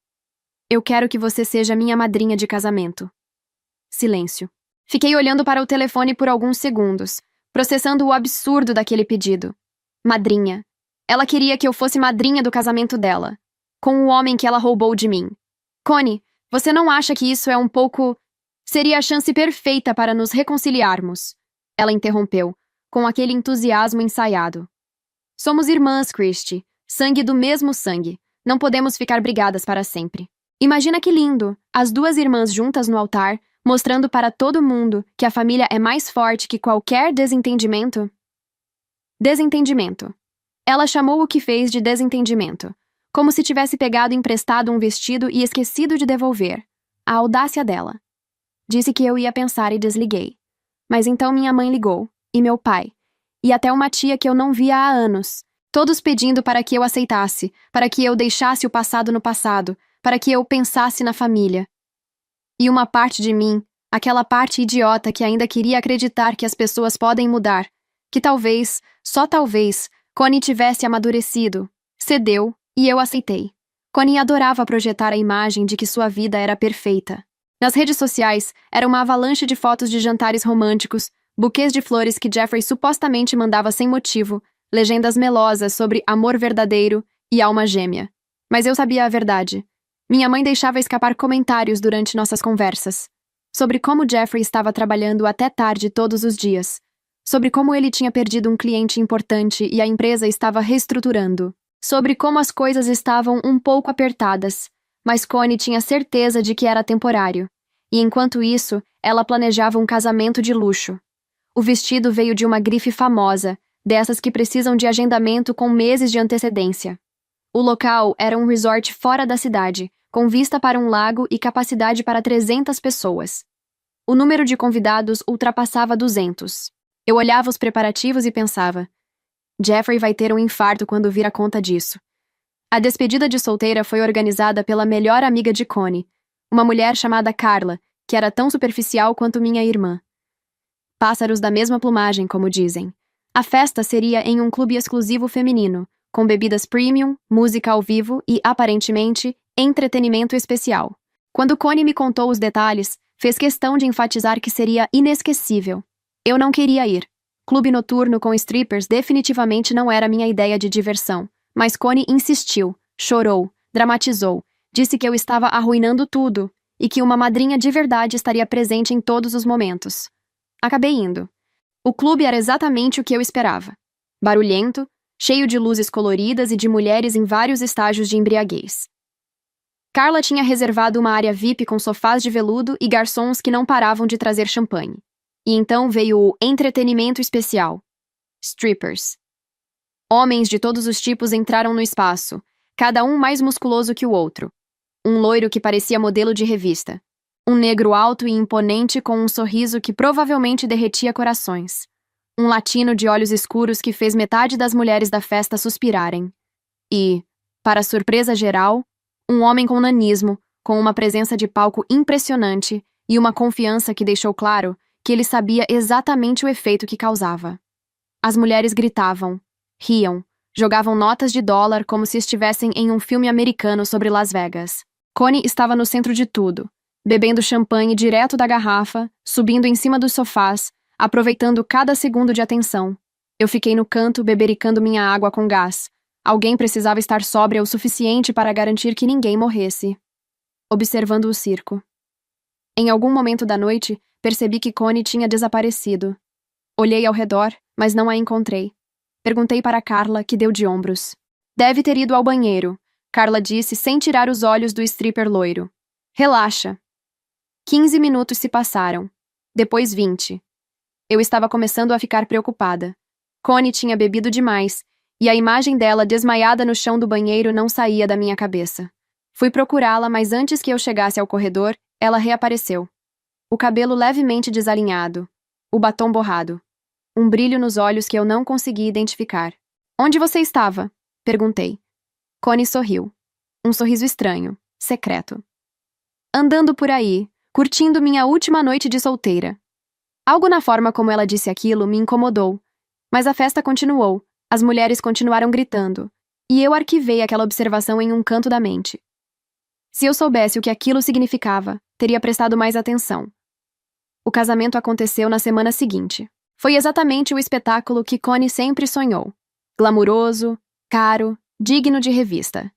Eu quero que você seja minha madrinha de casamento. Silêncio. Fiquei olhando para o telefone por alguns segundos, processando o absurdo daquele pedido. Madrinha. Ela queria que eu fosse madrinha do casamento dela, com o homem que ela roubou de mim. Connie, você não acha que isso é um pouco... Seria a chance perfeita para nos reconciliarmos. Ela interrompeu, com aquele entusiasmo ensaiado. Somos irmãs, Christy. Sangue do mesmo sangue. Não podemos ficar brigadas para sempre. Imagina que lindo, as duas irmãs juntas no altar, mostrando para todo mundo que a família é mais forte que qualquer desentendimento. Desentendimento. Ela chamou o que fez de desentendimento, como se tivesse pegado emprestado um vestido e esquecido de devolver. A audácia dela. Disse que eu ia pensar e desliguei. Mas então minha mãe ligou, e meu pai, e até uma tia que eu não via há anos, todos pedindo para que eu aceitasse, para que eu deixasse o passado no passado, para que eu pensasse na família. E uma parte de mim, aquela parte idiota que ainda queria acreditar que as pessoas podem mudar, que talvez, só talvez, Connie tivesse amadurecido, cedeu, e eu aceitei. Connie adorava projetar a imagem de que sua vida era perfeita. Nas redes sociais, era uma avalanche de fotos de jantares românticos, buquês de flores que Jeffrey supostamente mandava sem motivo, legendas melosas sobre amor verdadeiro e alma gêmea. Mas eu sabia a verdade. Minha mãe deixava escapar comentários durante nossas conversas. Sobre como Jeffrey estava trabalhando até tarde todos os dias. Sobre como ele tinha perdido um cliente importante e a empresa estava reestruturando. Sobre como as coisas estavam um pouco apertadas, mas Connie tinha certeza de que era temporário. E enquanto isso, ela planejava um casamento de luxo. O vestido veio de uma grife famosa, dessas que precisam de agendamento com meses de antecedência. O local era um resort fora da cidade, com vista para um lago e capacidade para 300 pessoas. O número de convidados ultrapassava 200. Eu olhava os preparativos e pensava, Jeffrey vai ter um infarto quando vir a conta disso. A despedida de solteira foi organizada pela melhor amiga de Connie, uma mulher chamada Carla, que era tão superficial quanto minha irmã. Pássaros da mesma plumagem, como dizem. A festa seria em um clube exclusivo feminino, com bebidas premium, música ao vivo e, aparentemente, entretenimento especial. Quando Connie me contou os detalhes, fez questão de enfatizar que seria inesquecível. Eu não queria ir. Clube noturno com strippers definitivamente não era minha ideia de diversão, mas Connie insistiu, chorou, dramatizou, disse que eu estava arruinando tudo e que uma madrinha de verdade estaria presente em todos os momentos. Acabei indo. O clube era exatamente o que eu esperava. Barulhento, cheio de luzes coloridas e de mulheres em vários estágios de embriaguez. Carla tinha reservado uma área VIP com sofás de veludo e garçons que não paravam de trazer champanhe. E então veio o entretenimento especial. Strippers. Homens de todos os tipos entraram no espaço, cada um mais musculoso que o outro. Um loiro que parecia modelo de revista. Um negro alto e imponente com um sorriso que provavelmente derretia corações. Um latino de olhos escuros que fez metade das mulheres da festa suspirarem. E, para surpresa geral, um homem com nanismo, com uma presença de palco impressionante e uma confiança que deixou claro que ele sabia exatamente o efeito que causava. As mulheres gritavam, riam, jogavam notas de dólar como se estivessem em um filme americano sobre Las Vegas. Connie estava no centro de tudo, bebendo champanhe direto da garrafa, subindo em cima dos sofás, aproveitando cada segundo de atenção. Eu fiquei no canto bebericando minha água com gás. Alguém precisava estar sóbria o suficiente para garantir que ninguém morresse. Observando o circo. Em algum momento da noite, percebi que Connie tinha desaparecido. Olhei ao redor, mas não a encontrei. Perguntei para Carla, que deu de ombros. Deve ter ido ao banheiro, Carla disse sem tirar os olhos do stripper loiro. Relaxa. 15 minutos se passaram. Depois 20. Eu estava começando a ficar preocupada. Connie tinha bebido demais, e a imagem dela desmaiada no chão do banheiro não saía da minha cabeça. Fui procurá-la, mas antes que eu chegasse ao corredor, ela reapareceu. O cabelo levemente desalinhado, o batom borrado, um brilho nos olhos que eu não consegui identificar. Onde você estava? Perguntei. Connie sorriu. Um sorriso estranho, secreto. Andando por aí, curtindo minha última noite de solteira. Algo na forma como ela disse aquilo me incomodou, mas a festa continuou, as mulheres continuaram gritando, e eu arquivei aquela observação em um canto da mente. Se eu soubesse o que aquilo significava, teria prestado mais atenção. O casamento aconteceu na semana seguinte. Foi exatamente o espetáculo que Connie sempre sonhou. Glamuroso, caro, digno de revista.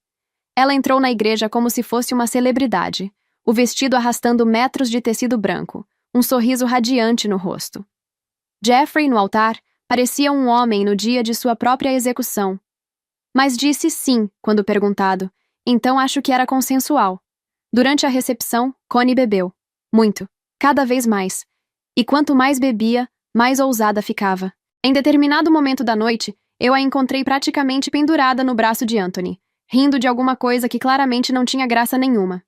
Ela entrou na igreja como se fosse uma celebridade, o vestido arrastando metros de tecido branco, um sorriso radiante no rosto. Jeffrey, no altar, parecia um homem no dia de sua própria execução. Mas disse sim quando perguntado, então acho que era consensual. Durante a recepção, Connie bebeu. Muito. Cada vez mais. E quanto mais bebia, mais ousada ficava. Em determinado momento da noite, eu a encontrei praticamente pendurada no braço de Anthony, rindo de alguma coisa que claramente não tinha graça nenhuma.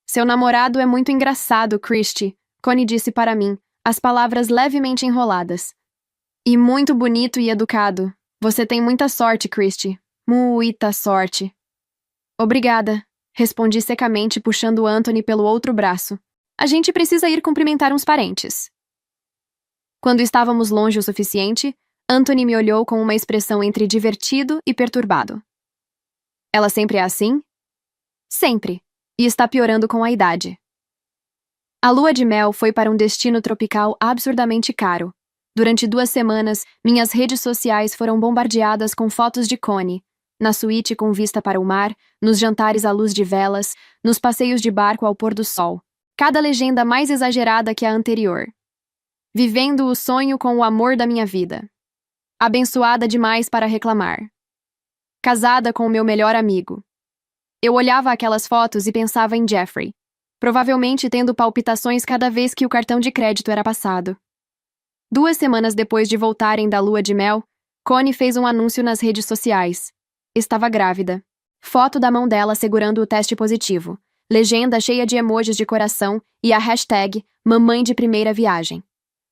Seu namorado é muito engraçado, Christy, Connie disse para mim, as palavras levemente enroladas. E muito bonito e educado. Você tem muita sorte, Christy. Muita sorte. Obrigada, respondi secamente puxando Anthony pelo outro braço. A gente precisa ir cumprimentar uns parentes. Quando estávamos longe o suficiente, Anthony me olhou com uma expressão entre divertido e perturbado. Ela sempre é assim? Sempre. E está piorando com a idade. A lua de mel foi para um destino tropical absurdamente caro. Durante 2 semanas, minhas redes sociais foram bombardeadas com fotos de Connie, na suíte com vista para o mar, nos jantares à luz de velas, nos passeios de barco ao pôr do sol. Cada legenda mais exagerada que a anterior. Vivendo o sonho com o amor da minha vida. Abençoada demais para reclamar. Casada com o meu melhor amigo. Eu olhava aquelas fotos e pensava em Jeffrey, provavelmente tendo palpitações cada vez que o cartão de crédito era passado. 2 semanas depois de voltarem da lua de mel, Connie fez um anúncio nas redes sociais. Estava grávida. Foto da mão dela segurando o teste positivo. Legenda cheia de emojis de coração e a hashtag mamãe de primeira viagem.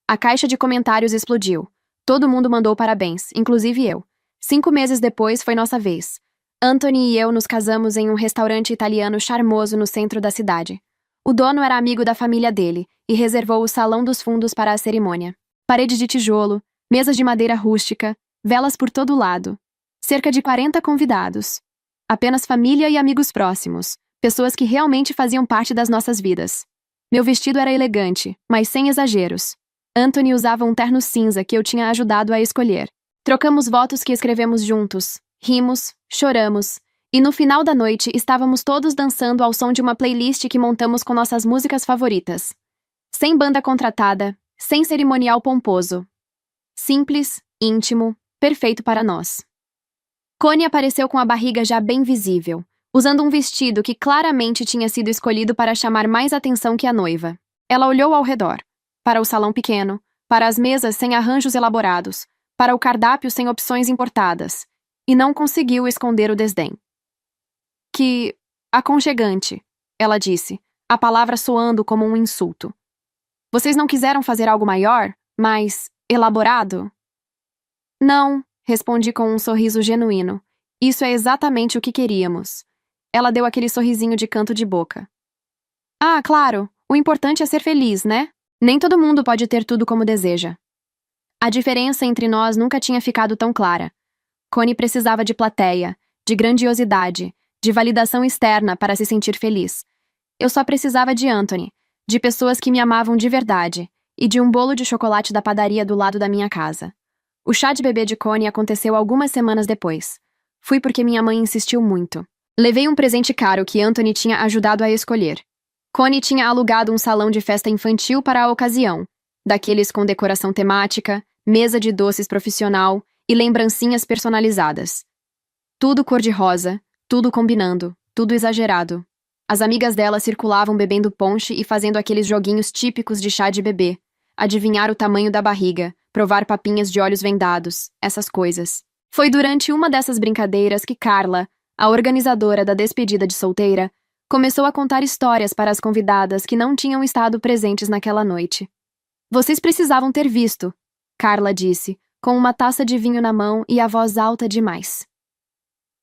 A caixa de comentários explodiu. Todo mundo mandou parabéns, inclusive eu. 5 meses depois foi nossa vez. Anthony e eu nos casamos em um restaurante italiano charmoso no centro da cidade. O dono era amigo da família dele e reservou o salão dos fundos para a cerimônia. Paredes de tijolo, mesas de madeira rústica, velas por todo lado. Cerca de 40 convidados. Apenas família e amigos próximos, pessoas que realmente faziam parte das nossas vidas. Meu vestido era elegante, mas sem exageros. Anthony usava um terno cinza que eu tinha ajudado a escolher. Trocamos votos que escrevemos juntos, rimos, choramos, e no final da noite estávamos todos dançando ao som de uma playlist que montamos com nossas músicas favoritas. Sem banda contratada, sem cerimonial pomposo. Simples, íntimo, perfeito para nós. Connie apareceu com a barriga já bem visível, usando um vestido que claramente tinha sido escolhido para chamar mais atenção que a noiva. Ela olhou ao redor, para o salão pequeno, para as mesas sem arranjos elaborados, para o cardápio sem opções importadas, e não conseguiu esconder o desdém. Que aconchegante, ela disse, a palavra soando como um insulto. Vocês não quiseram fazer algo maior, mais elaborado? Não, respondi com um sorriso genuíno. Isso é exatamente o que queríamos. Ela deu aquele sorrisinho de canto de boca. Ah, claro, o importante é ser feliz, né? Nem todo mundo pode ter tudo como deseja. A diferença entre nós nunca tinha ficado tão clara. Connie precisava de plateia, de grandiosidade, de validação externa para se sentir feliz. Eu só precisava de Anthony, de pessoas que me amavam de verdade, e de um bolo de chocolate da padaria do lado da minha casa. O chá de bebê de Connie aconteceu algumas semanas depois. Fui porque minha mãe insistiu muito. Levei um presente caro que Anthony tinha ajudado a escolher. Connie tinha alugado um salão de festa infantil para a ocasião, daqueles com decoração temática, mesa de doces profissional e lembrancinhas personalizadas. Tudo cor-de-rosa, tudo combinando, tudo exagerado. As amigas dela circulavam bebendo ponche e fazendo aqueles joguinhos típicos de chá de bebê. Adivinhar o tamanho da barriga, provar papinhas de olhos vendados, essas coisas. Foi durante uma dessas brincadeiras que Carla, a organizadora da despedida de solteira, começou a contar histórias para as convidadas que não tinham estado presentes naquela noite. Vocês precisavam ter visto, Carla disse, com uma taça de vinho na mão e a voz alta demais.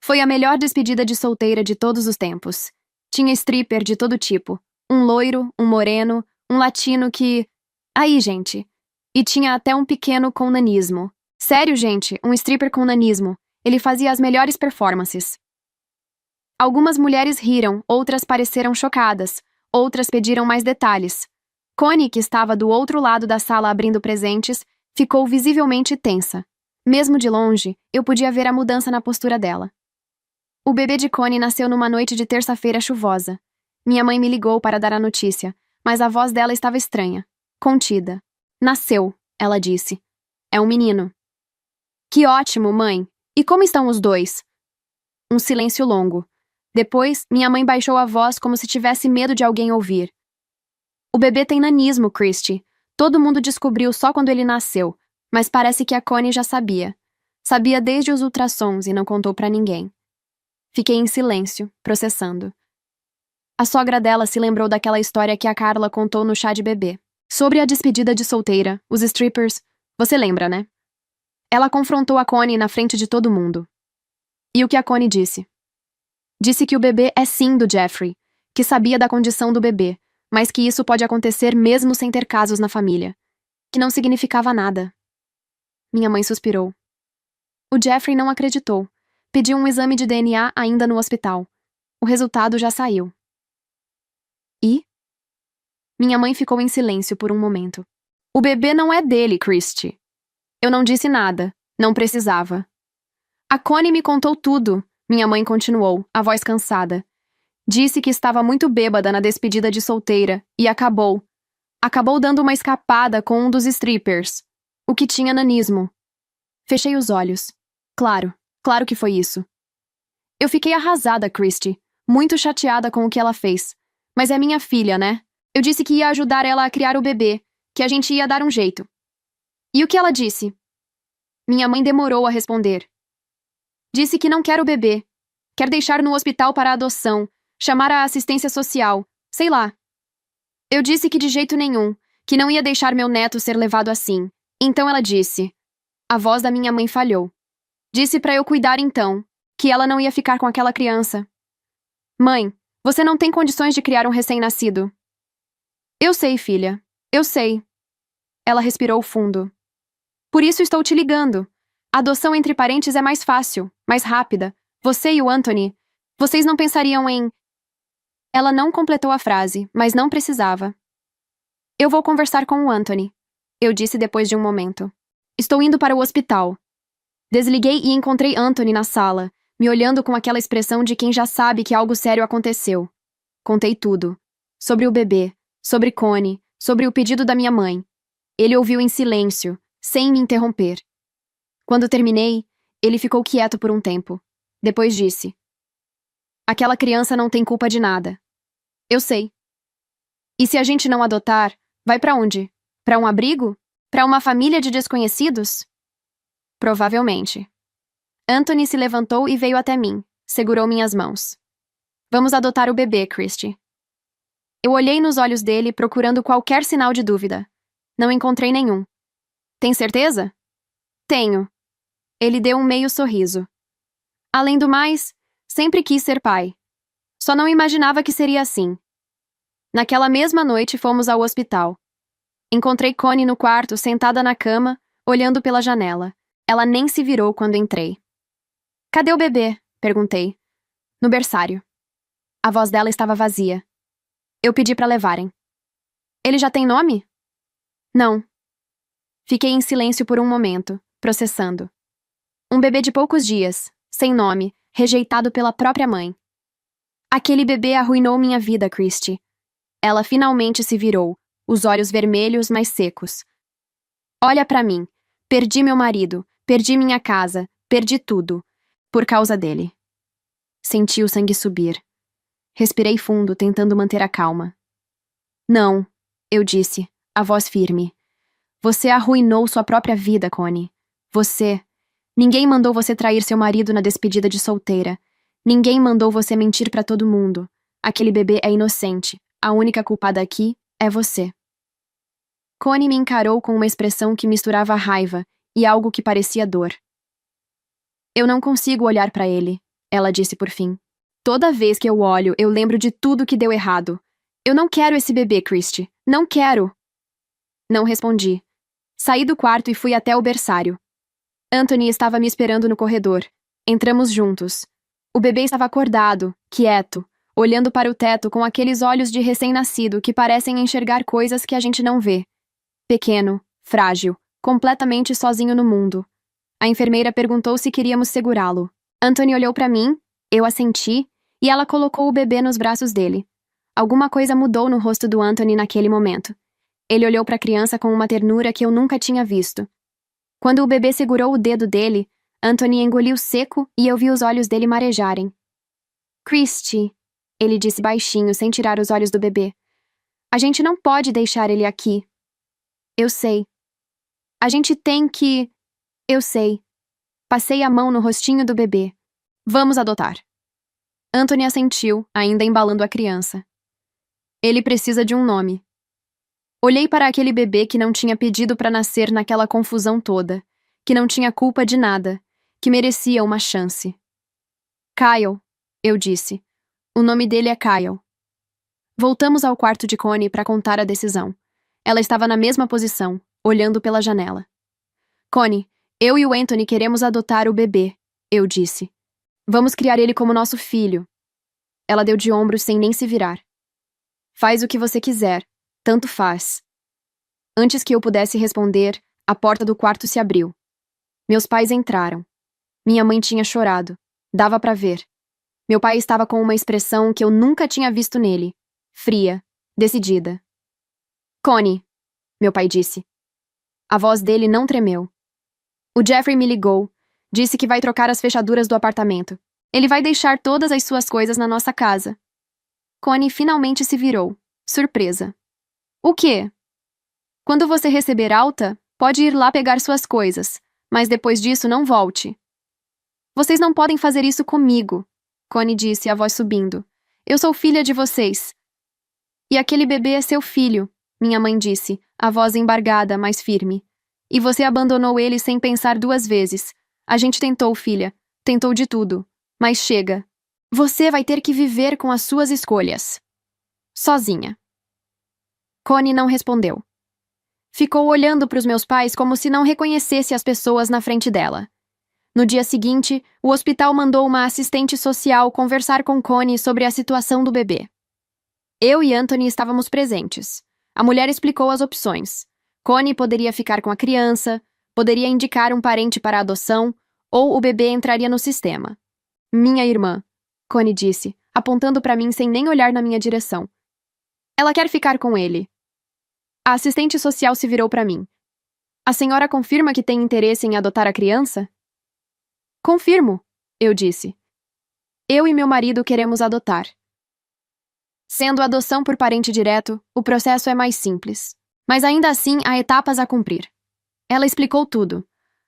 Foi a melhor despedida de solteira de todos os tempos. Tinha stripper de todo tipo. Um loiro, um moreno, um latino que... Aí, gente. E tinha até um pequeno com nanismo. Sério, gente, um stripper com nanismo. Ele fazia as melhores performances. Algumas mulheres riram, outras pareceram chocadas, outras pediram mais detalhes. Connie, que estava do outro lado da sala abrindo presentes, ficou visivelmente tensa. Mesmo de longe, eu podia ver a mudança na postura dela. O bebê de Connie nasceu numa noite de terça-feira chuvosa. Minha mãe me ligou para dar a notícia, mas a voz dela estava estranha, contida. Nasceu, ela disse. É um menino. Que ótimo, mãe! E como estão os dois? Um silêncio longo. Depois, minha mãe baixou a voz como se tivesse medo de alguém ouvir. O bebê tem nanismo, Christy. Todo mundo descobriu só quando ele nasceu, mas parece que a Connie já sabia. Sabia desde os ultrassons e não contou pra ninguém. Fiquei em silêncio, processando. A sogra dela se lembrou daquela história que a Carla contou no chá de bebê. Sobre a despedida de solteira, os strippers... Você lembra, né? Ela confrontou a Connie na frente de todo mundo. E o que a Connie disse? Disse que o bebê é sim do Jeffrey, que sabia da condição do bebê, mas que isso pode acontecer mesmo sem ter casos na família. Que não significava nada. Minha mãe suspirou. O Jeffrey não acreditou. Pediu um exame de DNA ainda no hospital. O resultado já saiu. E? Minha mãe ficou em silêncio por um momento. O bebê não é dele, Christy. Eu não disse nada. Não precisava. A Connie me contou tudo, minha mãe continuou, a voz cansada. Disse que estava muito bêbada na despedida de solteira e acabou. Acabou dando uma escapada com um dos strippers. O que tinha nanismo. Fechei os olhos. Claro que foi isso. Eu fiquei arrasada, Christy. Muito chateada com o que ela fez. Mas é minha filha, né? Eu disse que ia ajudar ela a criar o bebê, que a gente ia dar um jeito. E o que ela disse? Minha mãe demorou a responder. Disse que não quer o bebê. Quer deixar no hospital para adoção, chamar a assistência social, sei lá. Eu disse que de jeito nenhum, que não ia deixar meu neto ser levado assim. Então ela disse. A voz da minha mãe falhou. Disse para eu cuidar então, que ela não ia ficar com aquela criança. Mãe, você não tem condições de criar um recém-nascido. Eu sei, filha. Eu sei. Ela respirou fundo. Por isso estou te ligando. A adoção entre parentes é mais fácil, mais rápida. Você e o Anthony, vocês não pensariam em... Ela não completou a frase, mas não precisava. Eu vou conversar com o Anthony, eu disse depois de um momento. Estou indo para o hospital. Desliguei e encontrei Anthony na sala, me olhando com aquela expressão de quem já sabe que algo sério aconteceu. Contei tudo. Sobre o bebê, sobre Connie, sobre o pedido da minha mãe. Ele ouviu em silêncio, sem me interromper. Quando terminei, ele ficou quieto por um tempo. Depois disse. Aquela criança não tem culpa de nada. Eu sei. E se a gente não adotar, vai pra onde? Pra um abrigo? Pra uma família de desconhecidos? Provavelmente. Anthony se levantou e veio até mim, segurou minhas mãos. Vamos adotar o bebê, Christy. Eu olhei nos olhos dele procurando qualquer sinal de dúvida. Não encontrei nenhum. Tem certeza? Tenho. Ele deu um meio sorriso. Além do mais, sempre quis ser pai. Só não imaginava que seria assim. Naquela mesma noite fomos ao hospital. Encontrei Connie no quarto, sentada na cama, olhando pela janela. Ela nem se virou quando entrei. Cadê o bebê? Perguntei. No berçário. A voz dela estava vazia. Eu pedi para levarem. Ele já tem nome? Não. Fiquei em silêncio por um momento, processando. Um bebê de poucos dias, sem nome, rejeitado pela própria mãe. Aquele bebê arruinou minha vida, Christy. Ela finalmente se virou, os olhos vermelhos, mas secos. Olha pra mim. Perdi meu marido, perdi minha casa, perdi tudo. Por causa dele. Senti o sangue subir. Respirei fundo, tentando manter a calma. Não, eu disse, a voz firme. Você arruinou sua própria vida, Connie. Você... Ninguém mandou você trair seu marido na despedida de solteira. Ninguém mandou você mentir pra todo mundo. Aquele bebê é inocente. A única culpada aqui é você. Connie me encarou com uma expressão que misturava raiva e algo que parecia dor. Eu não consigo olhar pra ele, ela disse por fim. Toda vez que eu olho, eu lembro de tudo que deu errado. Eu não quero esse bebê, Christy. Não quero. Não respondi. Saí do quarto e fui até o berçário. Anthony estava me esperando no corredor. Entramos juntos. O bebê estava acordado, quieto, olhando para o teto com aqueles olhos de recém-nascido que parecem enxergar coisas que a gente não vê. Pequeno, frágil, completamente sozinho no mundo. A enfermeira perguntou se queríamos segurá-lo. Anthony olhou para mim, eu assenti, e ela colocou o bebê nos braços dele. Alguma coisa mudou no rosto do Anthony naquele momento. Ele olhou para a criança com uma ternura que eu nunca tinha visto. Quando o bebê segurou o dedo dele, Anthony engoliu seco e eu vi os olhos dele marejarem. Christy, ele disse baixinho, sem tirar os olhos do bebê. A gente não pode deixar ele aqui. Eu sei. A gente tem que... Eu sei. Passei a mão no rostinho do bebê. Vamos adotar. Anthony assentiu, ainda embalando a criança. Ele precisa de um nome. Olhei para aquele bebê que não tinha pedido para nascer naquela confusão toda, que não tinha culpa de nada, que merecia uma chance. Kyle, eu disse. O nome dele é Kyle. Voltamos ao quarto de Connie para contar a decisão. Ela estava na mesma posição, olhando pela janela. Connie, eu e o Anthony queremos adotar o bebê, eu disse. Vamos criar ele como nosso filho. Ela deu de ombros sem nem se virar. Faz o que você quiser. Tanto faz. Antes que eu pudesse responder, a porta do quarto se abriu. Meus pais entraram. Minha mãe tinha chorado. Dava para ver. Meu pai estava com uma expressão que eu nunca tinha visto nele. Fria, decidida. Connie, meu pai disse. A voz dele não tremeu. O Jeffrey me ligou. Disse que vai trocar as fechaduras do apartamento. Ele vai deixar todas as suas coisas na nossa casa. Connie finalmente se virou, surpresa. O quê? Quando você receber alta, pode ir lá pegar suas coisas, mas depois disso não volte. Vocês não podem fazer isso comigo, Connie disse, a voz subindo. Eu sou filha de vocês. E aquele bebê é seu filho, minha mãe disse, a voz embargada, mas firme. E você abandonou ele sem pensar duas vezes. A gente tentou, filha. Tentou de tudo. Mas chega. Você vai ter que viver com as suas escolhas. Sozinha. Connie não respondeu. Ficou olhando para os meus pais como se não reconhecesse as pessoas na frente dela. No dia seguinte, o hospital mandou uma assistente social conversar com Connie sobre a situação do bebê. Eu e Anthony estávamos presentes. A mulher explicou as opções. Connie poderia ficar com a criança, poderia indicar um parente para a adoção, ou o bebê entraria no sistema. Minha irmã, Connie disse, apontando para mim sem nem olhar na minha direção. Ela quer ficar com ele. A assistente social se virou para mim. A senhora confirma que tem interesse em adotar a criança? Confirmo, eu disse. Eu e meu marido queremos adotar. Sendo adoção por parente direto, o processo é mais simples. Mas ainda assim há etapas a cumprir. Ela explicou tudo.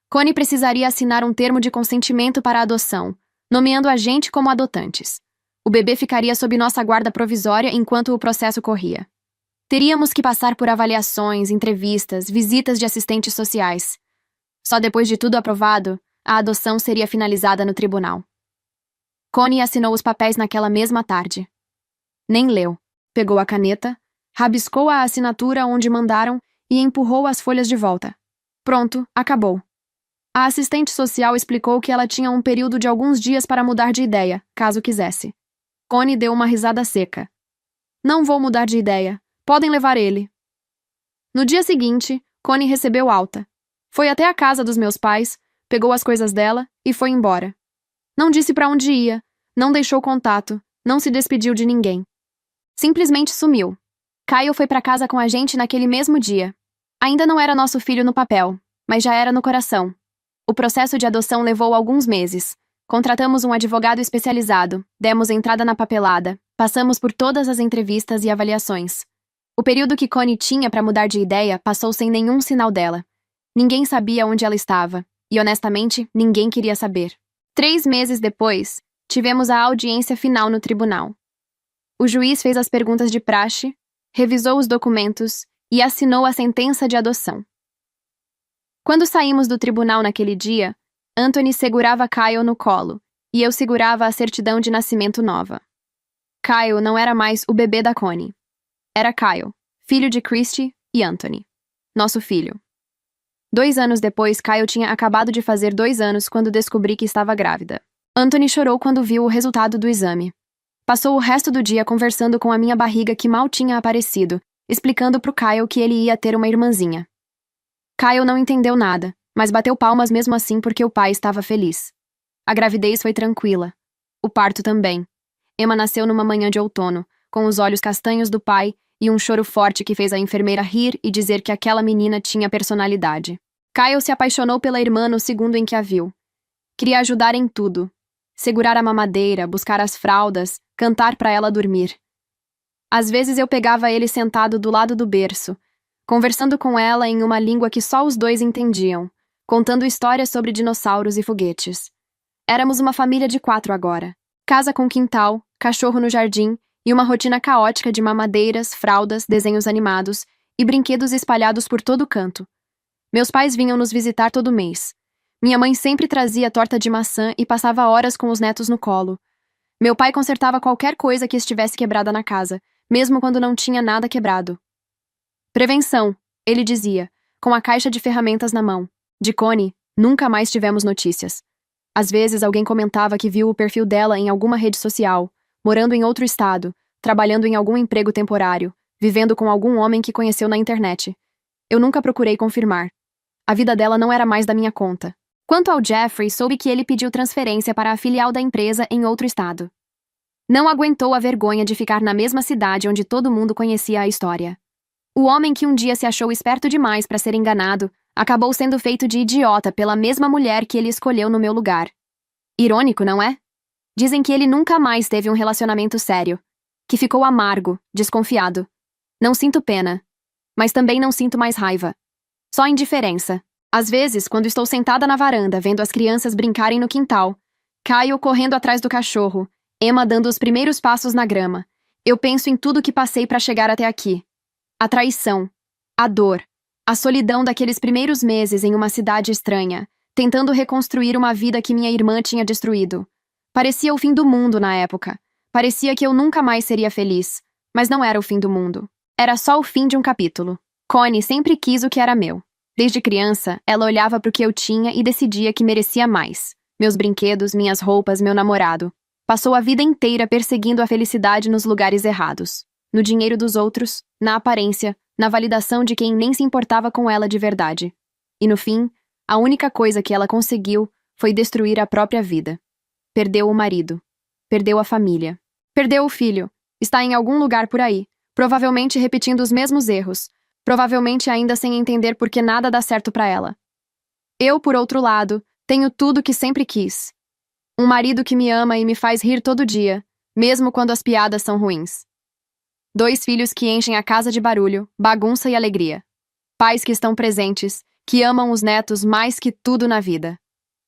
Connie precisaria assinar um termo de consentimento para a adoção, nomeando a gente como adotantes. O bebê ficaria sob nossa guarda provisória enquanto o processo corria. Teríamos que passar por avaliações, entrevistas, visitas de assistentes sociais. Só depois de tudo aprovado, a adoção seria finalizada no tribunal. Connie assinou os papéis naquela mesma tarde. Nem leu. Pegou a caneta, rabiscou a assinatura onde mandaram e empurrou as folhas de volta. Pronto, acabou. A assistente social explicou que ela tinha um período de alguns dias para mudar de ideia, caso quisesse. Connie deu uma risada seca. Não vou mudar de ideia. Podem levar ele. No dia seguinte, Connie recebeu alta. Foi até a casa dos meus pais, pegou as coisas dela e foi embora. Não disse para onde ia, não deixou contato, não se despediu de ninguém. Simplesmente sumiu. Kyle foi para casa com a gente naquele mesmo dia. Ainda não era nosso filho no papel, mas já era no coração. O processo de adoção levou alguns meses. Contratamos um advogado especializado, demos entrada na papelada, passamos por todas as entrevistas e avaliações. O período que Connie tinha para mudar de ideia passou sem nenhum sinal dela. Ninguém sabia onde ela estava, e honestamente, ninguém queria saber. 3 meses depois, tivemos a audiência final no tribunal. O juiz fez as perguntas de praxe, revisou os documentos e assinou a sentença de adoção. Quando saímos do tribunal naquele dia, Anthony segurava Kyle no colo e eu segurava a certidão de nascimento nova. Kyle não era mais o bebê da Connie. Era Kyle, filho de Christy e Anthony. Nosso filho. 2 anos depois, Kyle tinha acabado de fazer 2 anos quando descobri que estava grávida. Anthony chorou quando viu o resultado do exame. Passou o resto do dia conversando com a minha barriga que mal tinha aparecido, explicando pro Kyle que ele ia ter uma irmãzinha. Kyle não entendeu nada, mas bateu palmas mesmo assim porque o pai estava feliz. A gravidez foi tranquila. O parto também. Emma nasceu numa manhã de outono, com os olhos castanhos do pai e um choro forte que fez a enfermeira rir e dizer que aquela menina tinha personalidade. Kyle se apaixonou pela irmã no segundo em que a viu. Queria ajudar em tudo. Segurar a mamadeira, buscar as fraldas, cantar para ela dormir. Às vezes eu pegava ele sentado do lado do berço, conversando com ela em uma língua que só os dois entendiam, contando histórias sobre dinossauros e foguetes. Éramos uma família de 4 agora. Casa com quintal, cachorro no jardim e uma rotina caótica de mamadeiras, fraldas, desenhos animados e brinquedos espalhados por todo canto. Meus pais vinham nos visitar todo mês. Minha mãe sempre trazia torta de maçã e passava horas com os netos no colo. Meu pai consertava qualquer coisa que estivesse quebrada na casa, mesmo quando não tinha nada quebrado. Prevenção, ele dizia, com a caixa de ferramentas na mão. De Connie, nunca mais tivemos notícias. Às vezes alguém comentava que viu o perfil dela em alguma rede social, morando em outro estado, trabalhando em algum emprego temporário, vivendo com algum homem que conheceu na internet. Eu nunca procurei confirmar. A vida dela não era mais da minha conta. Quanto ao Jeffrey, soube que ele pediu transferência para a filial da empresa em outro estado. Não aguentou a vergonha de ficar na mesma cidade onde todo mundo conhecia a história. O homem que um dia se achou esperto demais para ser enganado, acabou sendo feito de idiota pela mesma mulher que ele escolheu no meu lugar. Irônico, não é? Dizem que ele nunca mais teve um relacionamento sério. Que ficou amargo, desconfiado. Não sinto pena. Mas também não sinto mais raiva. Só indiferença. Às vezes, quando estou sentada na varanda vendo as crianças brincarem no quintal, Kyle correndo atrás do cachorro, Emma dando os primeiros passos na grama, eu penso em tudo que passei para chegar até aqui. A traição, a dor, a solidão daqueles primeiros meses em uma cidade estranha, tentando reconstruir uma vida que minha irmã tinha destruído. Parecia o fim do mundo na época. Parecia que eu nunca mais seria feliz. Mas não era o fim do mundo. Era só o fim de um capítulo. Connie sempre quis o que era meu. Desde criança, ela olhava para o que eu tinha e decidia que merecia mais. Meus brinquedos, minhas roupas, meu namorado. Passou a vida inteira perseguindo a felicidade nos lugares errados. No dinheiro dos outros, na aparência, na validação de quem nem se importava com ela de verdade. E no fim, a única coisa que ela conseguiu foi destruir a própria vida. Perdeu o marido. Perdeu a família. Perdeu o filho. Está em algum lugar por aí, provavelmente repetindo os mesmos erros, provavelmente ainda sem entender por que nada dá certo para ela. Eu, por outro lado, tenho tudo que sempre quis. Um marido que me ama e me faz rir todo dia, mesmo quando as piadas são ruins. 2 filhos que enchem a casa de barulho, bagunça e alegria. Pais que estão presentes, que amam os netos mais que tudo na vida.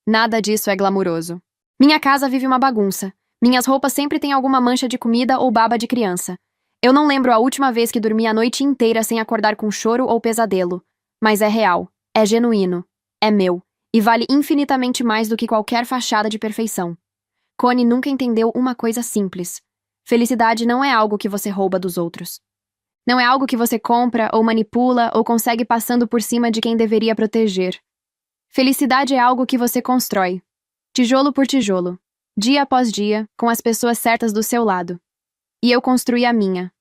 Nada disso é glamuroso. Minha casa vive uma bagunça. Minhas roupas sempre têm alguma mancha de comida ou baba de criança. Eu não lembro a última vez que dormi a noite inteira sem acordar com choro ou pesadelo. Mas é real, é genuíno, é meu, e vale infinitamente mais do que qualquer fachada de perfeição. Connie nunca entendeu uma coisa simples. Felicidade não é algo que você rouba dos outros. Não é algo que você compra ou manipula ou consegue passando por cima de quem deveria proteger. Felicidade é algo que você constrói, tijolo por tijolo, dia após dia, com as pessoas certas do seu lado. E eu construí a minha.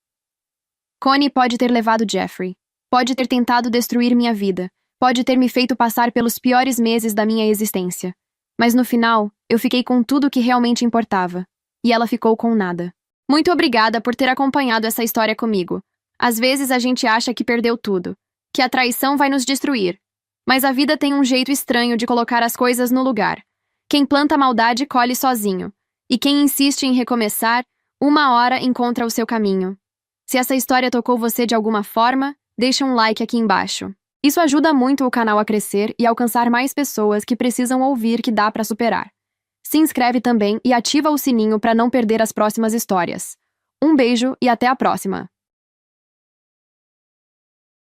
Connie pode ter levado Jeffrey. Pode ter tentado destruir minha vida. Pode ter me feito passar pelos piores meses da minha existência. Mas no final, eu fiquei com tudo o que realmente importava. E ela ficou com nada. Muito obrigada por ter acompanhado essa história comigo. Às vezes a gente acha que perdeu tudo. Que a traição vai nos destruir. Mas a vida tem um jeito estranho de colocar as coisas no lugar. Quem planta maldade colhe sozinho. E quem insiste em recomeçar, uma hora encontra o seu caminho. Se essa história tocou você de alguma forma, deixa um like aqui embaixo. Isso ajuda muito o canal a crescer e alcançar mais pessoas que precisam ouvir que dá para superar. Se inscreve também e ativa o sininho para não perder as próximas histórias. Um beijo e até a próxima!